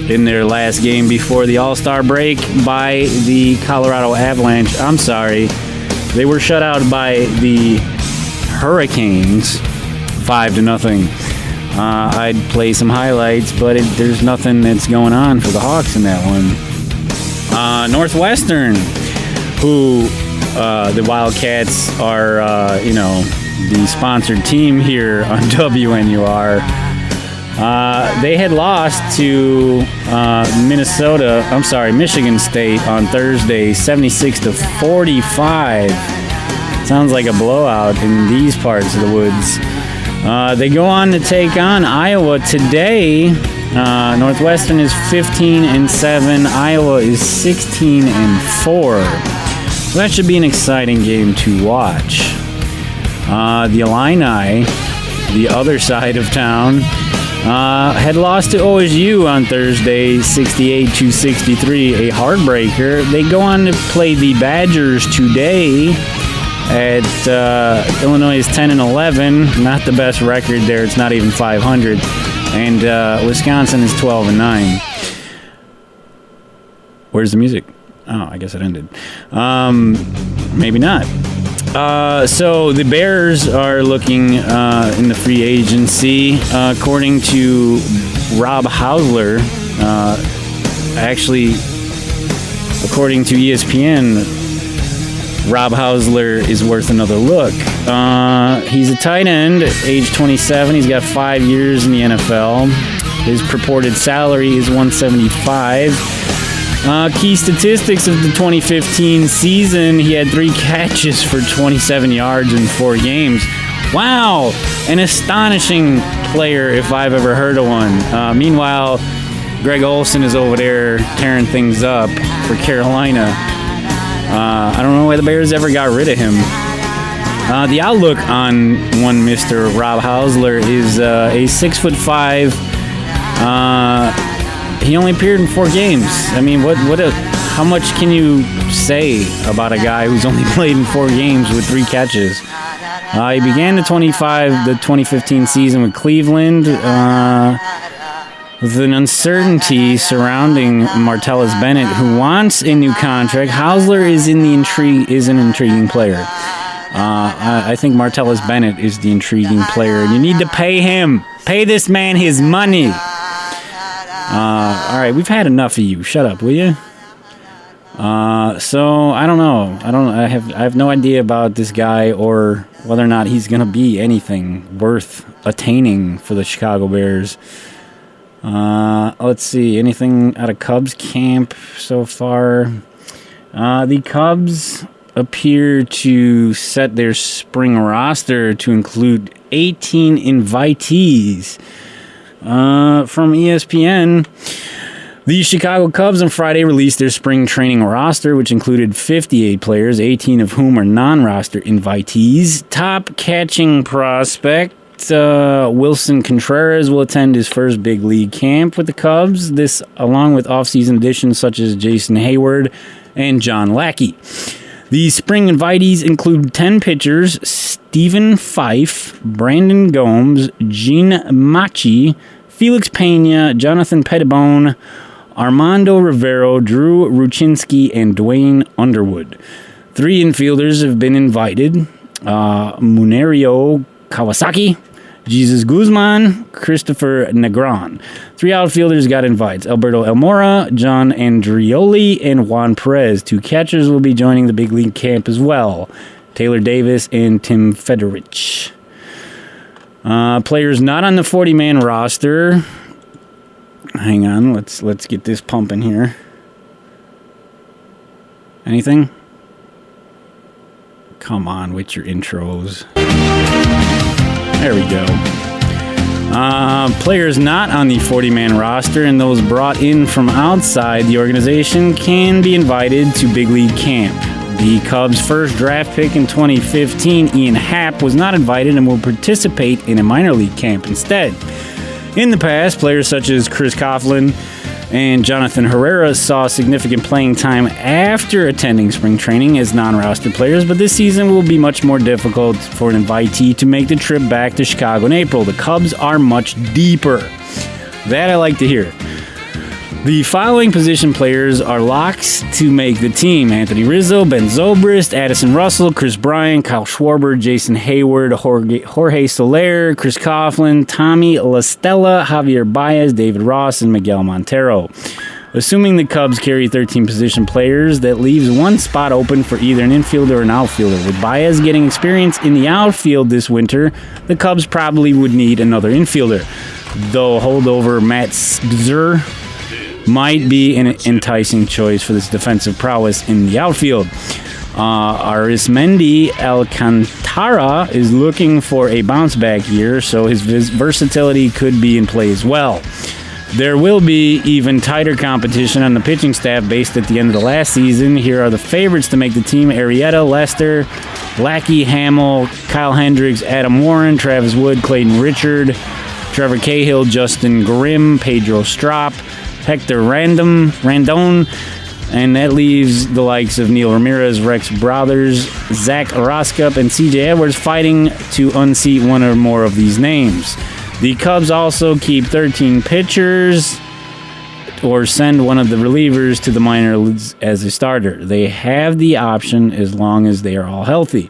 in their last game before the All-Star break by the Colorado Avalanche. I'm sorry. They were shut out by the Hurricanes 5-0. I'd play some highlights, but there's nothing that's going on for the Hawks in that one. Northwestern, who the Wildcats are, the sponsored team here on WNUR. They had lost to Michigan State on Thursday, 76-45. Sounds like a blowout in these parts of the woods. They go on to take on Iowa today. Northwestern is 15-7. Iowa is 16-4. So that should be an exciting game to watch. The Illini, the other side of town, had lost to OSU on Thursday, 68-63, a heartbreaker. They go on to play the Badgers today at Illinois is 10-11, not the best record there. It's not even 500, and Wisconsin is 12-9. Where's the music? Oh, I guess it ended. Maybe not. So the Bears are looking in the free agency. According to Rob Hausler, actually, according to ESPN, Rob Hausler is worth another look. He's a tight end, age 27. He's got 5 years in the NFL. His purported salary is $175. Key statistics of the 2015 season, he had 3 catches for 27 yards in 4 games. Wow! An astonishing player if I've ever heard of one. Meanwhile, Greg Olsen is over there tearing things up for Carolina. I don't know why the Bears ever got rid of him. The outlook on one Mr. Rob Hausler is a 6'5". He only appeared in 4 games. I mean, how much can you say about a guy who's only played in 4 games with 3 catches? He began the 2015 season with Cleveland with an uncertainty surrounding Martellus Bennett, who wants a new contract. Hausler is an intriguing player. I think Martellus Bennett is the intriguing player, and you need to pay him. Pay this man his money. All right, we've had enough of you. Shut up, will you? So I don't know. I have no idea about this guy or whether or not he's gonna be anything worth attaining for the Chicago Bears. Let's see. Anything out of Cubs camp so far? The Cubs appear to set their spring roster to include 18 invitees. From ESPN, the Chicago Cubs on Friday released their spring training roster, which included 58 players, 18 of whom are non-roster invitees. Top catching prospect Wilson Contreras will attend his first big league camp with the Cubs. This, along with off-season additions such as Jason Hayward and John Lackey. The spring invitees include 10 pitchers: Stephen Fife, Brandon Gomes, Gene Machi, Felix Pena, Jonathan Pettibone, Armando Rivero, Drew Ruchinski, and Dwayne Underwood. 3 infielders have been invited: Munerio Kawasaki, Jesus Guzman, Christopher Negron. 3 outfielders got invites: Alberto Almora, John Andrioli, and Juan Perez. 2 catchers will be joining the big league camp as well: Taylor Davis and Tim Federich. Players not on the 40-man roster. Hang on, let's get this pumping here. Anything? Come on with your intros. There we go. Players not on the 40-man roster and those brought in from outside the organization can be invited to big league camp. The Cubs' first draft pick in 2015, Ian Happ, was not invited and will participate in a minor league camp instead. In the past, players such as Chris Coughlin and Jonathan Herrera saw significant playing time after attending spring training as non-roster players, but this season will be much more difficult for an invitee to make the trip back to Chicago in April. The Cubs are much deeper. That I like to hear. The following position players are locks to make the team: Anthony Rizzo, Ben Zobrist, Addison Russell, Chris Bryant, Kyle Schwarber, Jason Hayward, Jorge Soler, Chris Coughlin, Tommy La Stella, Javier Baez, David Ross, and Miguel Montero. Assuming the Cubs carry 13 position players, that leaves 1 spot open for either an infielder or an outfielder. With Baez getting experience in the outfield this winter, the Cubs probably would need another infielder, though holdover Matt Scherzer might be an enticing choice for this defensive prowess in the outfield. Arismendi Alcantara is looking for a bounce-back year, so his versatility could be in play as well. There will be even tighter competition on the pitching staff based at the end of the last season. Here are the favorites to make the team: Arrieta, Lester, Lackey, Hamill, Kyle Hendricks, Adam Warren, Travis Wood, Clayton Richard, Trevor Cahill, Justin Grimm, Pedro Strop, Hector Randone, and that leaves the likes of Neil Ramirez, Rex Brothers, Zach Roskup, and CJ Edwards fighting to unseat one or more of these names. The Cubs also keep 13 pitchers or send one of the relievers to the minors as a starter. They have the option as long as they are all healthy.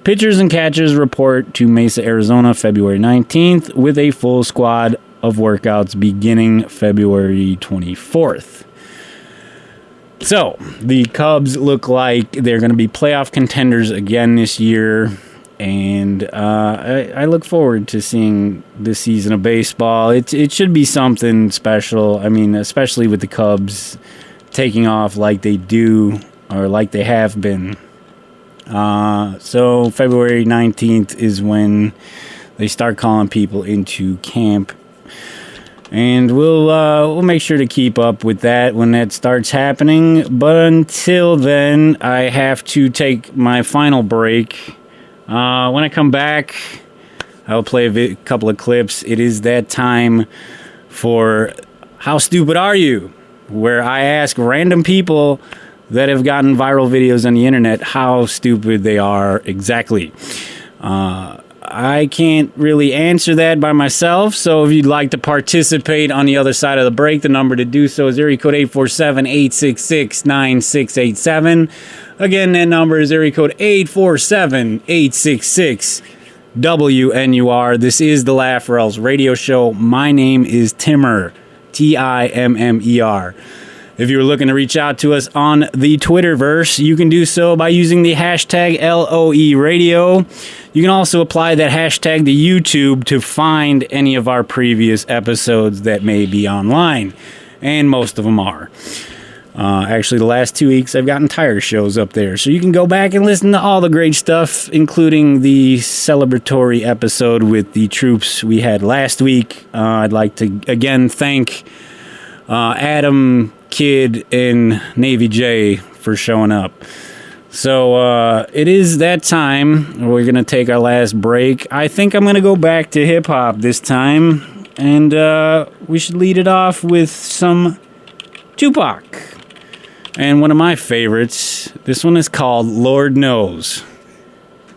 Pitchers and catchers report to Mesa, Arizona, February 19th with a full squad of workouts beginning February 24th. So, the Cubs look like they're going to be playoff contenders again this year, and I look forward to seeing this season of baseball. It should be something special. I mean, especially with the Cubs taking off like they do, or like they have been. So February 19th is when they start calling people into camp. And we'll make sure to keep up with that when that starts happening. But until then, I have to take my final break. When I come back, I'll play a couple of clips. It is that time for How Stupid Are You?, where I ask random people that have gotten viral videos on the internet how stupid they are exactly. I can't really answer that by myself, so if you'd like to participate on the other side of the break, the number to do so is area code 847-866-9687. Again, that number is area code 847-866-WNUR. This is the LOERadio Show. My name is Timmer, Timmer. If you're looking to reach out to us on the Twitterverse, you can do so by using the hashtag LOERadio. You can also apply that hashtag to YouTube to find any of our previous episodes that may be online. And most of them are. Actually, the last 2 weeks, I've gotten tire shows up there. So you can go back and listen to all the great stuff, including the celebratory episode with the troops we had last week. I'd like to, again, thank Adam, Kid, and Navy J for showing up. So it is that time. We're going to take our last break. I think I'm going to go back to hip-hop this time. And we should lead it off with some Tupac. And one of my favorites, this one is called Lord Knows.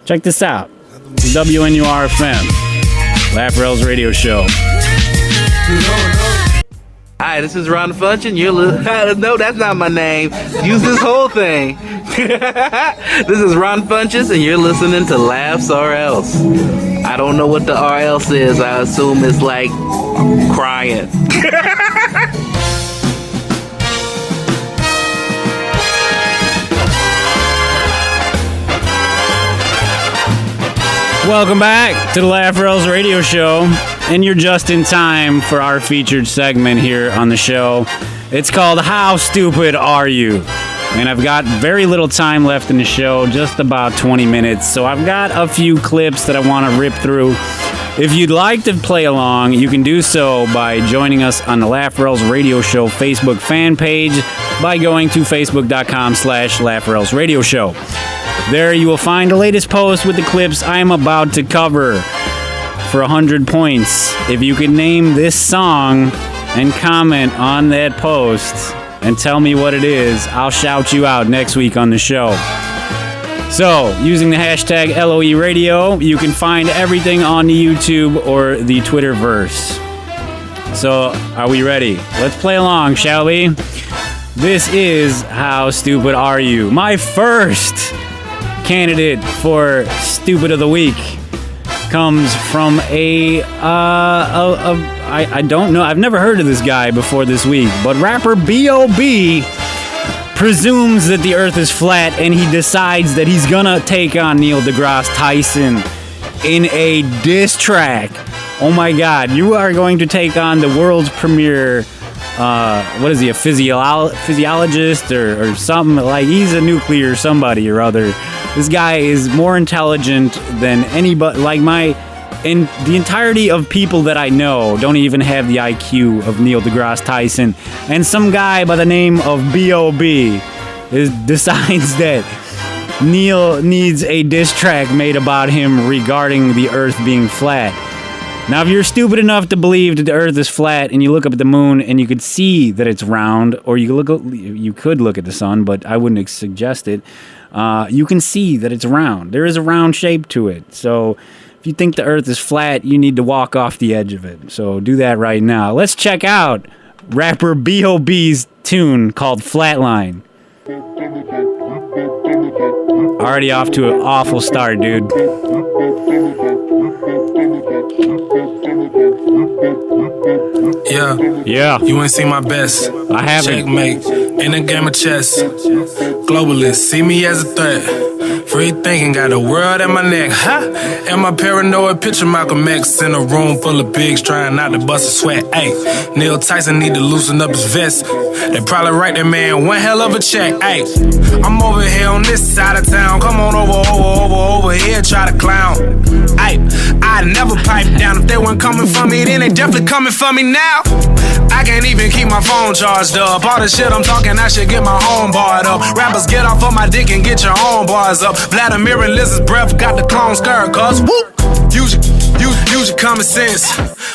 Check this out. WNUR-FM, LOERadio Show. Hi, this is Ron Function. No, that's not my name. Use this whole thing. This is Ron Funches, and you're listening to Laughs or Else. I don't know what the or else is. I assume it's like crying. Welcome back to the LOERadio Show, and you're just in time for our featured segment here on the show. It's called How Stupid Are You? And I've got very little time left in the show, just about 20 minutes, so I've got a few clips that I want to rip through. If you'd like to play along, you can do so by joining us on the LOERadio Show Facebook fan page by going to facebook.com/LOERadio Show. There you will find the latest post with the clips I am about to cover. For 100 points, if you can name this song and comment on that post and tell me what it is, I'll shout you out next week on the show. So, using the hashtag LOERadio, you can find everything on the YouTube or the Twitterverse. So, are we ready? Let's play along, shall we? This is How Stupid Are You? My first candidate for Stupid of the Week comes from I don't know, I've never heard of this guy before this week, but Rapper B.o.B. presumes that the earth is flat, and he decides that he's gonna take on Neil deGrasse Tyson in a diss track. Oh my god, you are going to take on the world's premier, what is he, a physiologist or something? Like, he's a nuclear somebody or other. This guy is more intelligent than anybody. And the entirety of people that I know don't even have the IQ of Neil deGrasse Tyson. And some guy by the name of B.o.B. decides that Neil needs a diss track made about him regarding the earth being flat. Now, if you're stupid enough to believe that the Earth is flat and you look up at the moon and you could see that it's round, or you could look at the sun, but I wouldn't suggest it, you can see that it's round. There is a round shape to it. So if you think the Earth is flat, you need to walk off the edge of it. So do that right now. Let's check out Rapper B.o.B's tune called Flatline. Already off to an awful start, dude. Yeah. You ain't seen my best. I haven't. Checkmate. In a game of chess. Globalist. See me as a threat. Free thinking. Got the world at my neck. Ha! Am I paranoid? Picture Malcolm X in a room full of pigs trying not to bust a sweat. Ayy. Neil Tyson need to loosen up his vest. They probably write that man one hell of a check. Ayy. I'm over here on this side of town. Come on over here. Try to clown. Ayy. I never pipe down. If they weren't coming for me, then they definitely coming for me now. I can't even keep my phone charged up. All the shit I'm talking, I should get my own barred up. Rappers, get off of my dick and get your own bars up. Vladimir and Liz's breath got the clone skirt, cuz whoop. Use your common sense.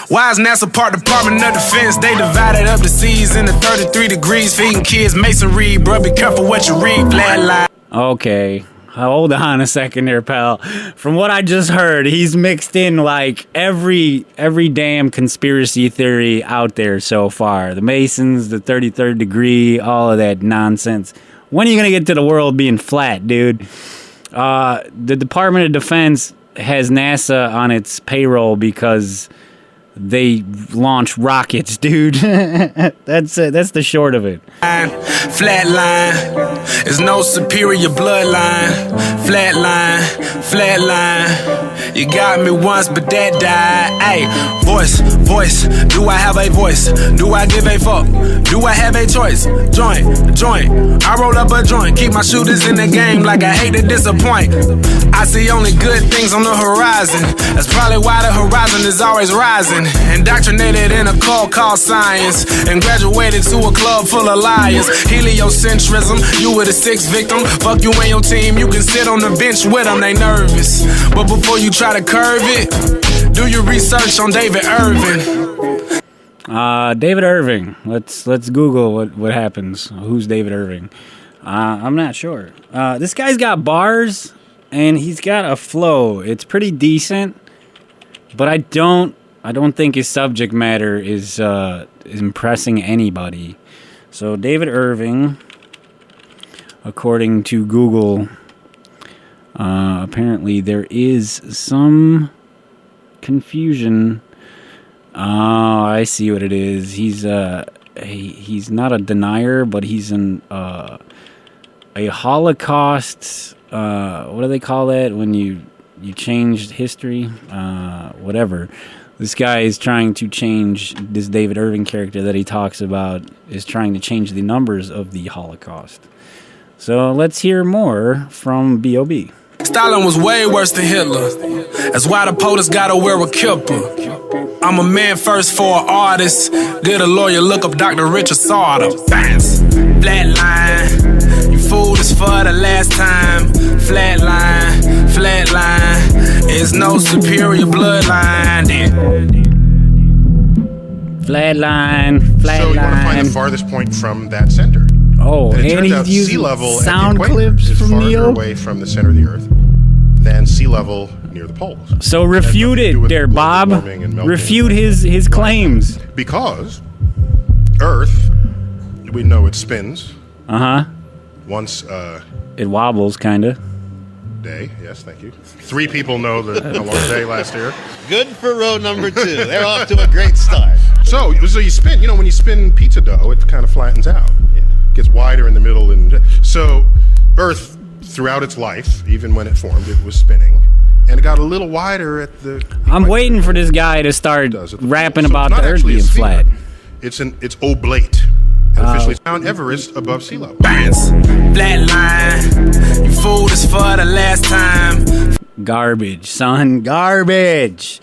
Why is NASA part Department of Defense? They divided up the seas into 33 degrees, feeding kids masonry. Bruh, be careful what you read, flatline. Okay. Hold on a second there, pal. From what I just heard, he's mixed in like every damn conspiracy theory out there so far. The Masons, the 33rd degree, all of that nonsense. When are you going to get to the world being flat, dude? The Department of Defense has NASA on its payroll because they launch rockets, dude. That's it. That's the short of it. Flatline is no superior bloodline. Flatline. You got me once, but that died. Ay, voice. Do I have a voice? Do I give a fuck? Do I have a choice? Joint. I roll up a joint. Keep my shooters in the game like I hate to disappoint. I see only good things on the horizon. That's probably why the horizon is always rising. Indoctrinated in a cult called science and graduated to a club full of liars. Heliocentrism, you were the sixth victim. Fuck you and your team, you can sit on the bench with them, they nervous. But before you try to curve it, do your research on David Irving. David Irving. Let's Google what happens. Who's David Irving? I'm not sure. This guy's got bars and he's got a flow. It's pretty decent, but I don't think his subject matter is impressing anybody. So David Irving, according to Google, apparently there is some confusion. Oh, I see what it is. He's not a denier, but he's a Holocaust. What do they call that when you changed history? Whatever. This guy is trying to change, this David Irving character that he talks about is trying to change the numbers of the Holocaust. So let's hear more from B.o.B. Stalin was way worse than Hitler. That's why the POTUS gotta wear a kipper. I'm a man first for an artist. Get a lawyer, look up Dr. Richard Sauter. Bounce, flatline. You fooled us for the last time. Flatline. It's no superior bloodline. Flatline. So you want to find the farthest point from that center. Oh, and it and turns out he's using sea level sound at the equator clips is from farther Neil away from the center of the Earth than sea level near the poles. So refute it there, Bob. Refute his claims. Because Earth, we know it spins. Once it wobbles, kinda. Day, yes, thank you. 3 people know the how long day last year. Good for row number 2. They're off to a great start. So you spin. When you spin pizza dough, it kind of flattens out. Yeah. Gets wider in the middle, and so Earth, throughout its life, even when it formed, it was spinning, and it got a little wider at the. I'm waiting for this guy to start rapping about the Earth being flat. It's oblate. And officially Mount Everest above sea level. Bounce, flatline. You fooled us for the last time. Garbage, son, garbage.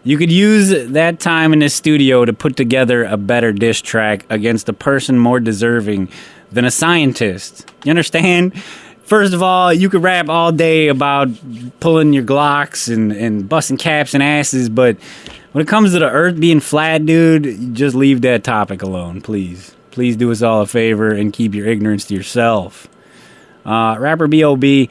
You could use that time in the studio to put together a better diss track against a person more deserving than a scientist. You understand? First of all, you could rap all day about pulling your Glocks and busting caps and asses, but when it comes to the Earth being flat, dude, just leave that topic alone, please. Please do us all a favor and keep your ignorance to yourself. Rapper B.o.B.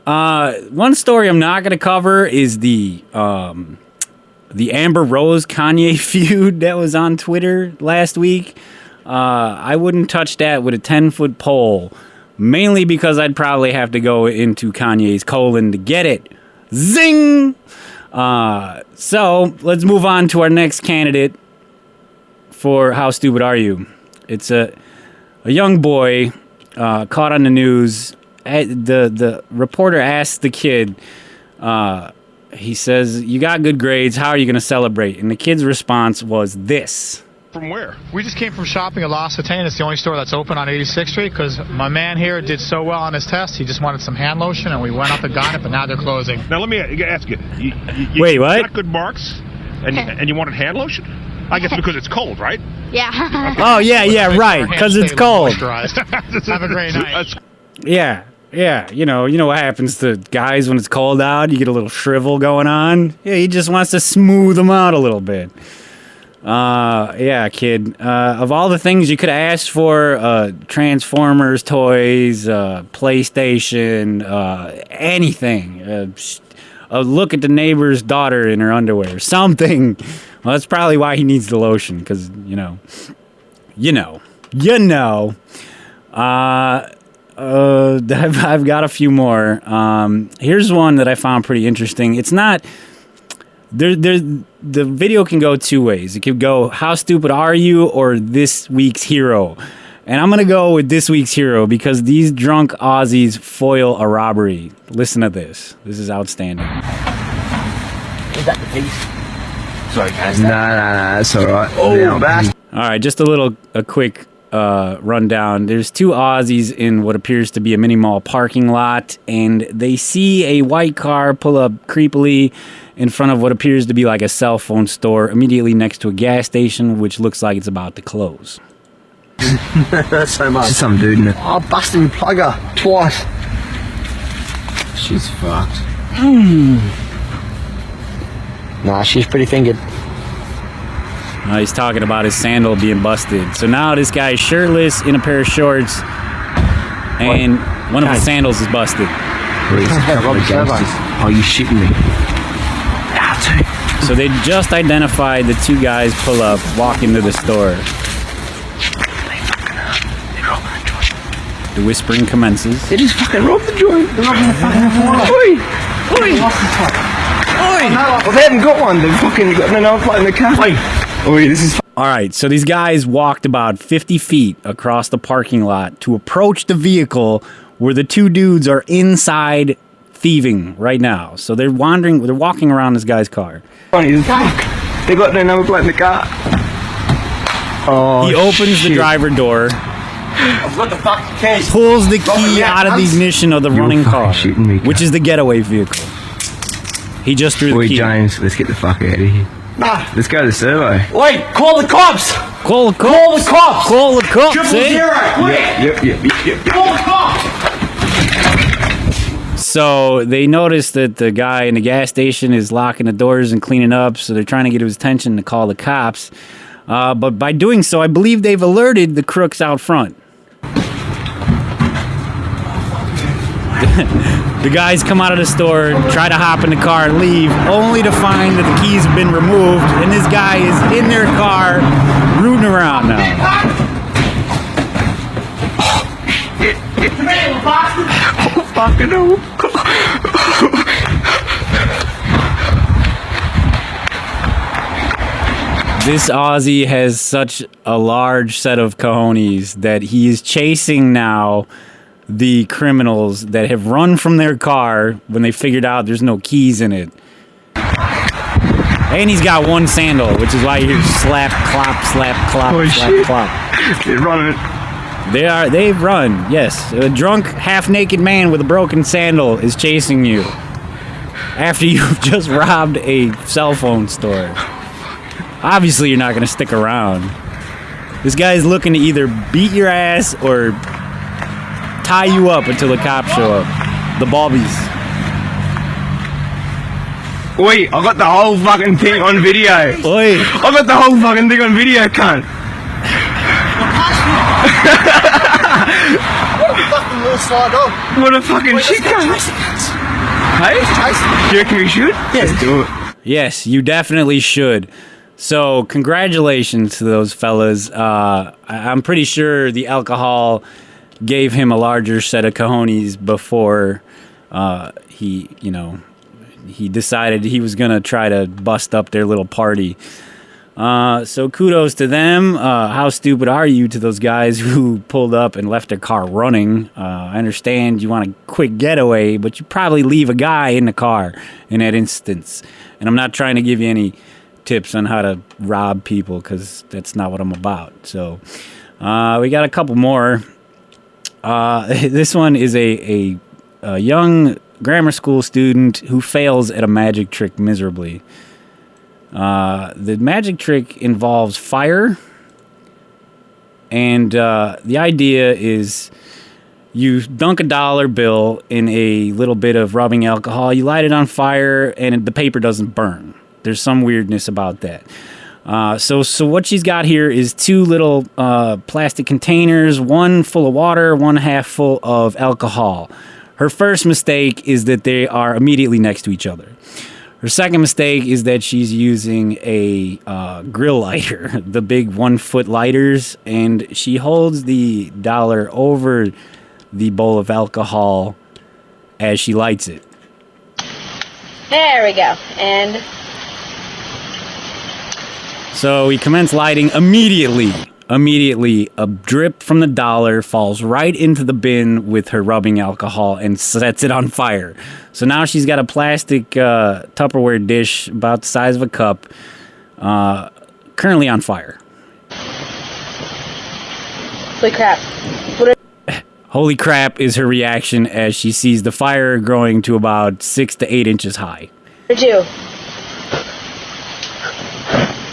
One story I'm not going to cover is the Amber Rose Kanye feud that was on Twitter last week. I wouldn't touch that with a 10-foot pole, mainly because I'd probably have to go into Kanye's colon to get it. Zing! So let's move on to our next candidate for How Stupid Are You? It's a young boy caught on the news. The reporter asked the kid, he says, "You got good grades, how are you going to celebrate?" And the kid's response was this. From where? We just came from shopping at La Cetane. It's the only store that's open on 86th Street because my man here did so well on his test. He just wanted some hand lotion, and we went up and got it, but now they're closing. Now, let me ask you. Wait, what? You got good marks, and you wanted hand lotion? I guess because it's cold, right? Yeah. Oh, yeah, right, because it's cold. Have a great night. Yeah, you know what happens to guys when it's cold out? You get a little shrivel going on. Yeah, he just wants to smooth them out a little bit. Yeah, kid. Of all the things you could have asked for, Transformers toys, PlayStation, anything. A look at the neighbor's daughter in her underwear. Something. Well, that's probably why he needs the lotion, because, you know. I've got a few more. Here's one that I found pretty interesting. It's not... The video can go two ways. It could go, "How stupid are you?" or "This week's hero." And I'm going to go with this week's hero because these drunk Aussies foil a robbery. Listen to this. This is outstanding. Is that the piece? Sorry, guys. Nah, that's all right. Oh, bastard. All right, just a quick rundown. There's two Aussies in what appears to be a mini mall parking lot, and they see a white car pull up creepily in front of what appears to be like a cell phone store immediately next to a gas station, which looks like it's about to close. So much. Just some dude in it. I busted my plugger twice. She's fucked. Nah, she's pretty fingered. He's talking about his sandal being busted. So now this guy's shirtless in a pair of shorts, and one of his sandals is busted. Oh, you shitting me? So they just identified the two guys pull up, walk into the store. The whispering commences. They just fucking robbed the joint. They're robbing the fucking floor. Oi! Well, they haven't got one. They've fucking got no plate in the cafe. Oi, this is... All right, so these guys walked about 50 feet across the parking lot to approach the vehicle where the two dudes are inside thieving right now. So they're walking around this guy's car. Funny as fuck. They got no number plate in the car. Oh, he opens the driver door. I've got the fucking keys. Pulls the key out of the ignition of the running car, which is the getaway vehicle. He just threw the key. James, let's get the fuck out of here. Nah. Let's go to the survey. Wait, call the cops. Call the cops. Call the cops. 000. Yep. Call the cops. So they notice that the guy in the gas station is locking the doors and cleaning up, so they're trying to get his attention to call the cops. But by doing so, I believe they've alerted the crooks out front. The guys come out of the store, try to hop in the car and leave, only to find that the keys have been removed, and this guy is in their car, rooting around now. Oh, fucking hell. This Aussie has such a large set of cojones that he is chasing now the criminals that have run from their car when they figured out there's no keys in it. And he's got one sandal, which is why you hear slap, clop, slap, clop, slap, clop. They're running. They've run, yes. A drunk, half-naked man with a broken sandal is chasing you after you've just robbed a cell phone store. Obviously, you're not going to stick around. This guy's looking to either beat your ass or tie you up until the cops show up. The Bobbies. Wait, I got the whole fucking thing on video. Oi. I got the whole fucking thing on video, cunt. What a fucking shit, cunt. Hey? Do you reckon we should? Let's do it. Yes, you definitely should. So, congratulations to those fellas. I'm pretty sure the alcohol gave him a larger set of cojones before he decided he was going to try to bust up their little party. So kudos to them. How stupid are you to those guys who pulled up and left their car running? I understand you want a quick getaway, but you probably leave a guy in the car in that instance. And I'm not trying to give you any tips on how to rob people, because that's not what I'm about. So we got a couple more. This one is a young grammar school student who fails at a magic trick miserably. The magic trick involves fire, and the idea is you dunk a $1 bill in a little bit of rubbing alcohol, you light it on fire, and the paper doesn't burn. There's some weirdness about that. So what she's got here is 2 little plastic containers, one full of water, one half full of alcohol. Her first mistake is that they are immediately next to each other. Her second mistake is that she's using a grill lighter, the big 1-foot lighters, and she holds the $1 over the bowl of alcohol as she lights it. There we go. And so we commence lighting immediately. Immediately, a drip from the $1 falls right into the bin with her rubbing alcohol and sets it on fire. So now she's got a plastic Tupperware dish about the size of a cup, currently on fire. holy crap. Holy crap is her reaction as she sees the fire growing to about 6 to 8 inches high. What did you?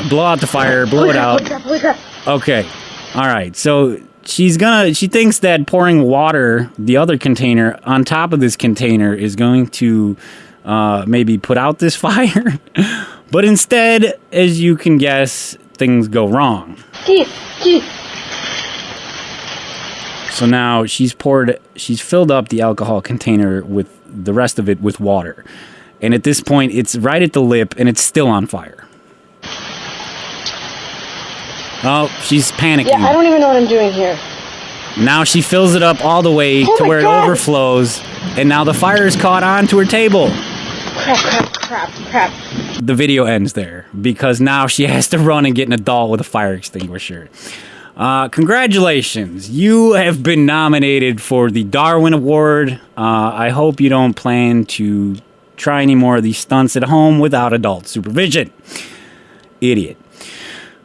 Blow out the fire, blow it out. Holy crap. Okay. All right. So she thinks that pouring water, the other container, on top of this container is going to maybe put out this fire. But instead, as you can guess, things go wrong. Jeez. So now she's filled up the alcohol container with the rest of it with water. And at this point, it's right at the lip and it's still on fire. Oh, she's panicking. Yeah, I don't even know what I'm doing here. Now she fills it up all the way to where it overflows, and now the fire is caught onto her table. Crap. The video ends there, because now she has to run and get an adult with a fire extinguisher. Congratulations. You have been nominated for the Darwin Award. I hope you don't plan to try any more of these stunts at home without adult supervision. Idiot.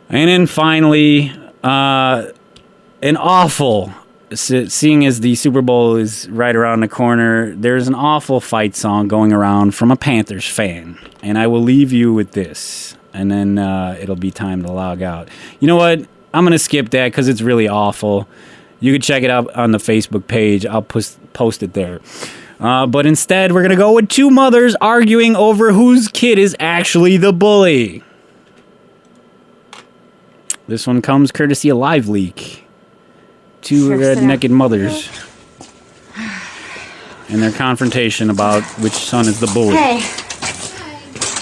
And then finally, an awful, seeing as the Super Bowl is right around the corner, there's an awful fight song going around from a Panthers fan. And I will leave you with this, and then it'll be time to log out. You know what? I'm going to skip that because it's really awful. You can check it out on the Facebook page. I'll post it there. But instead, we're going to go with two mothers arguing over whose kid is actually the bully. This one comes courtesy of Live Leak. Two red-naked mothers. And their confrontation about which son is the bully. Hey,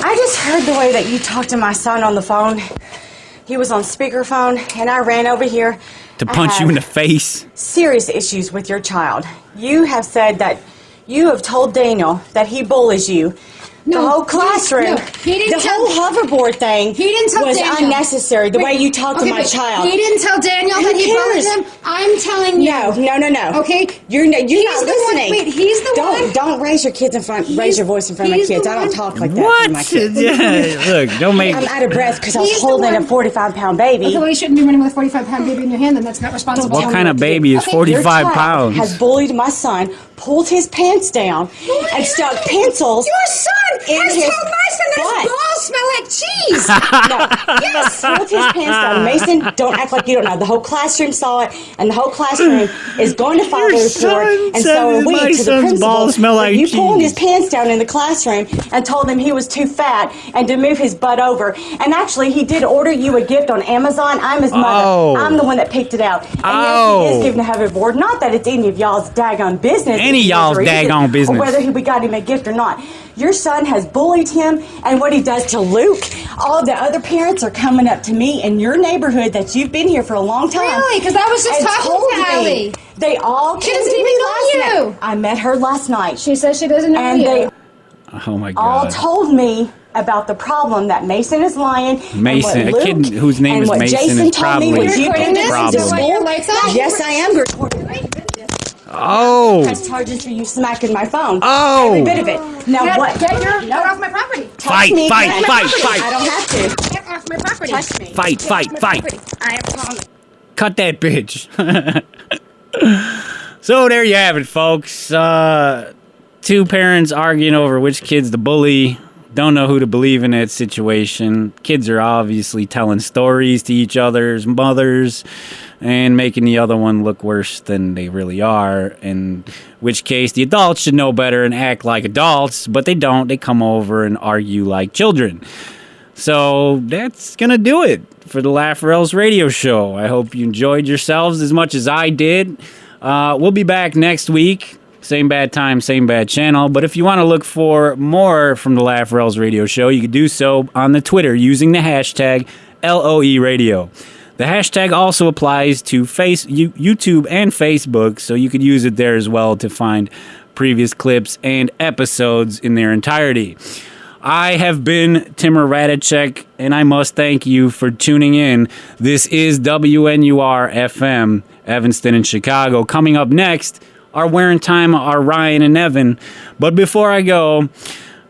I just heard the way that you talked to my son on the phone. He was on speakerphone, and I ran over here. To punch you in the face? Serious issues with your child. You have said that you have told Daniel that he bullies you. The whole classroom, the whole hoverboard thing was unnecessary, the way you talked to my child. He didn't tell Daniel that he bullied him? I'm telling you. No. Okay? You're not listening. Wait, he's the one. Don't raise your kids raise your voice in front of my kids. I don't talk like that to my kids. Yeah, look, don't make... I'm out of breath because I was holding a 45-pound baby. Okay, well, you shouldn't be running with a 45-pound baby in your hand, then that's not responsible. What kind of baby is 45 pounds? Has bullied my son, pulled his pants down, and stuck pencils. Your son has told my son that his balls smell like cheese. No. Yes. Pull his pants down. Mason, don't act like you don't know. The whole classroom saw it, and the whole classroom is going to file the report. And so are we my to the son's principal. balls smell like you pulling his cheese. pants down in the classroom and told him he was too fat and to move his butt over. And actually, he did order you a gift on Amazon. I'm his mother. Oh. I'm the one that picked it out. And yes, he is given a hoverboard. Not that it's any of y'all's daggone business. Any if he is y'all's or isn't, daggone business. Or whether we got him a gift or not. Your son has bullied him, and what he does to Luke, all the other parents are coming up to me in your neighborhood that you've been here for a long time. Really? Because I was just and talking told to me. Allie. They all She came doesn't to even me know last you. night. I met her last night. She says she doesn't know and you. They Oh my all God. told me about the problem that Mason is lying. Mason, and a what kid Luke whose name and is what Mason Jason is told me probably what you the did to problem. school. Yes, I am recording. Oh. Press charges for you smacking my phone. Oh. Every bit of it. Now what? Get off my property. Fight, Touch me, fight, get fight, off my fight. property. I don't have to. Get off my property. Touch me. Fight, Get fight, off my fight. property. I am calling. Cut that bitch. So there you have it, folks. Two parents arguing over which kid's the bully. Don't know who to believe in that situation. Kids are obviously telling stories to each other's mothers and making the other one look worse than they really are. In which case, the adults should know better and act like adults, but they don't. They come over and argue like children. So that's going to do it for the LOERadio Show. I hope you enjoyed yourselves as much as I did. We'll be back next week. Same bad time, same bad channel. But if you want to look for more from the LOERadio Show, you can do so on the Twitter using the hashtag LOERadio. The hashtag also applies to YouTube and Facebook, so you could use it there as well to find previous clips and episodes in their entirety. I have been Timur Radicek, and I must thank you for tuning in. This is WNUR-FM, Evanston and Chicago. Coming up next, our wearing time are Ryan and Evan. But before I go,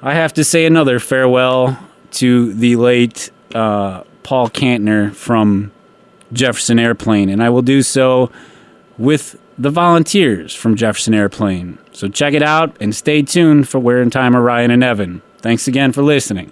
I have to say another farewell to the late Paul Kantner from Jefferson Airplane, and I will do so with the volunteers from Jefferson Airplane. So check it out and stay tuned for Wearing Time of Ryan and Evan. Thanks again for listening.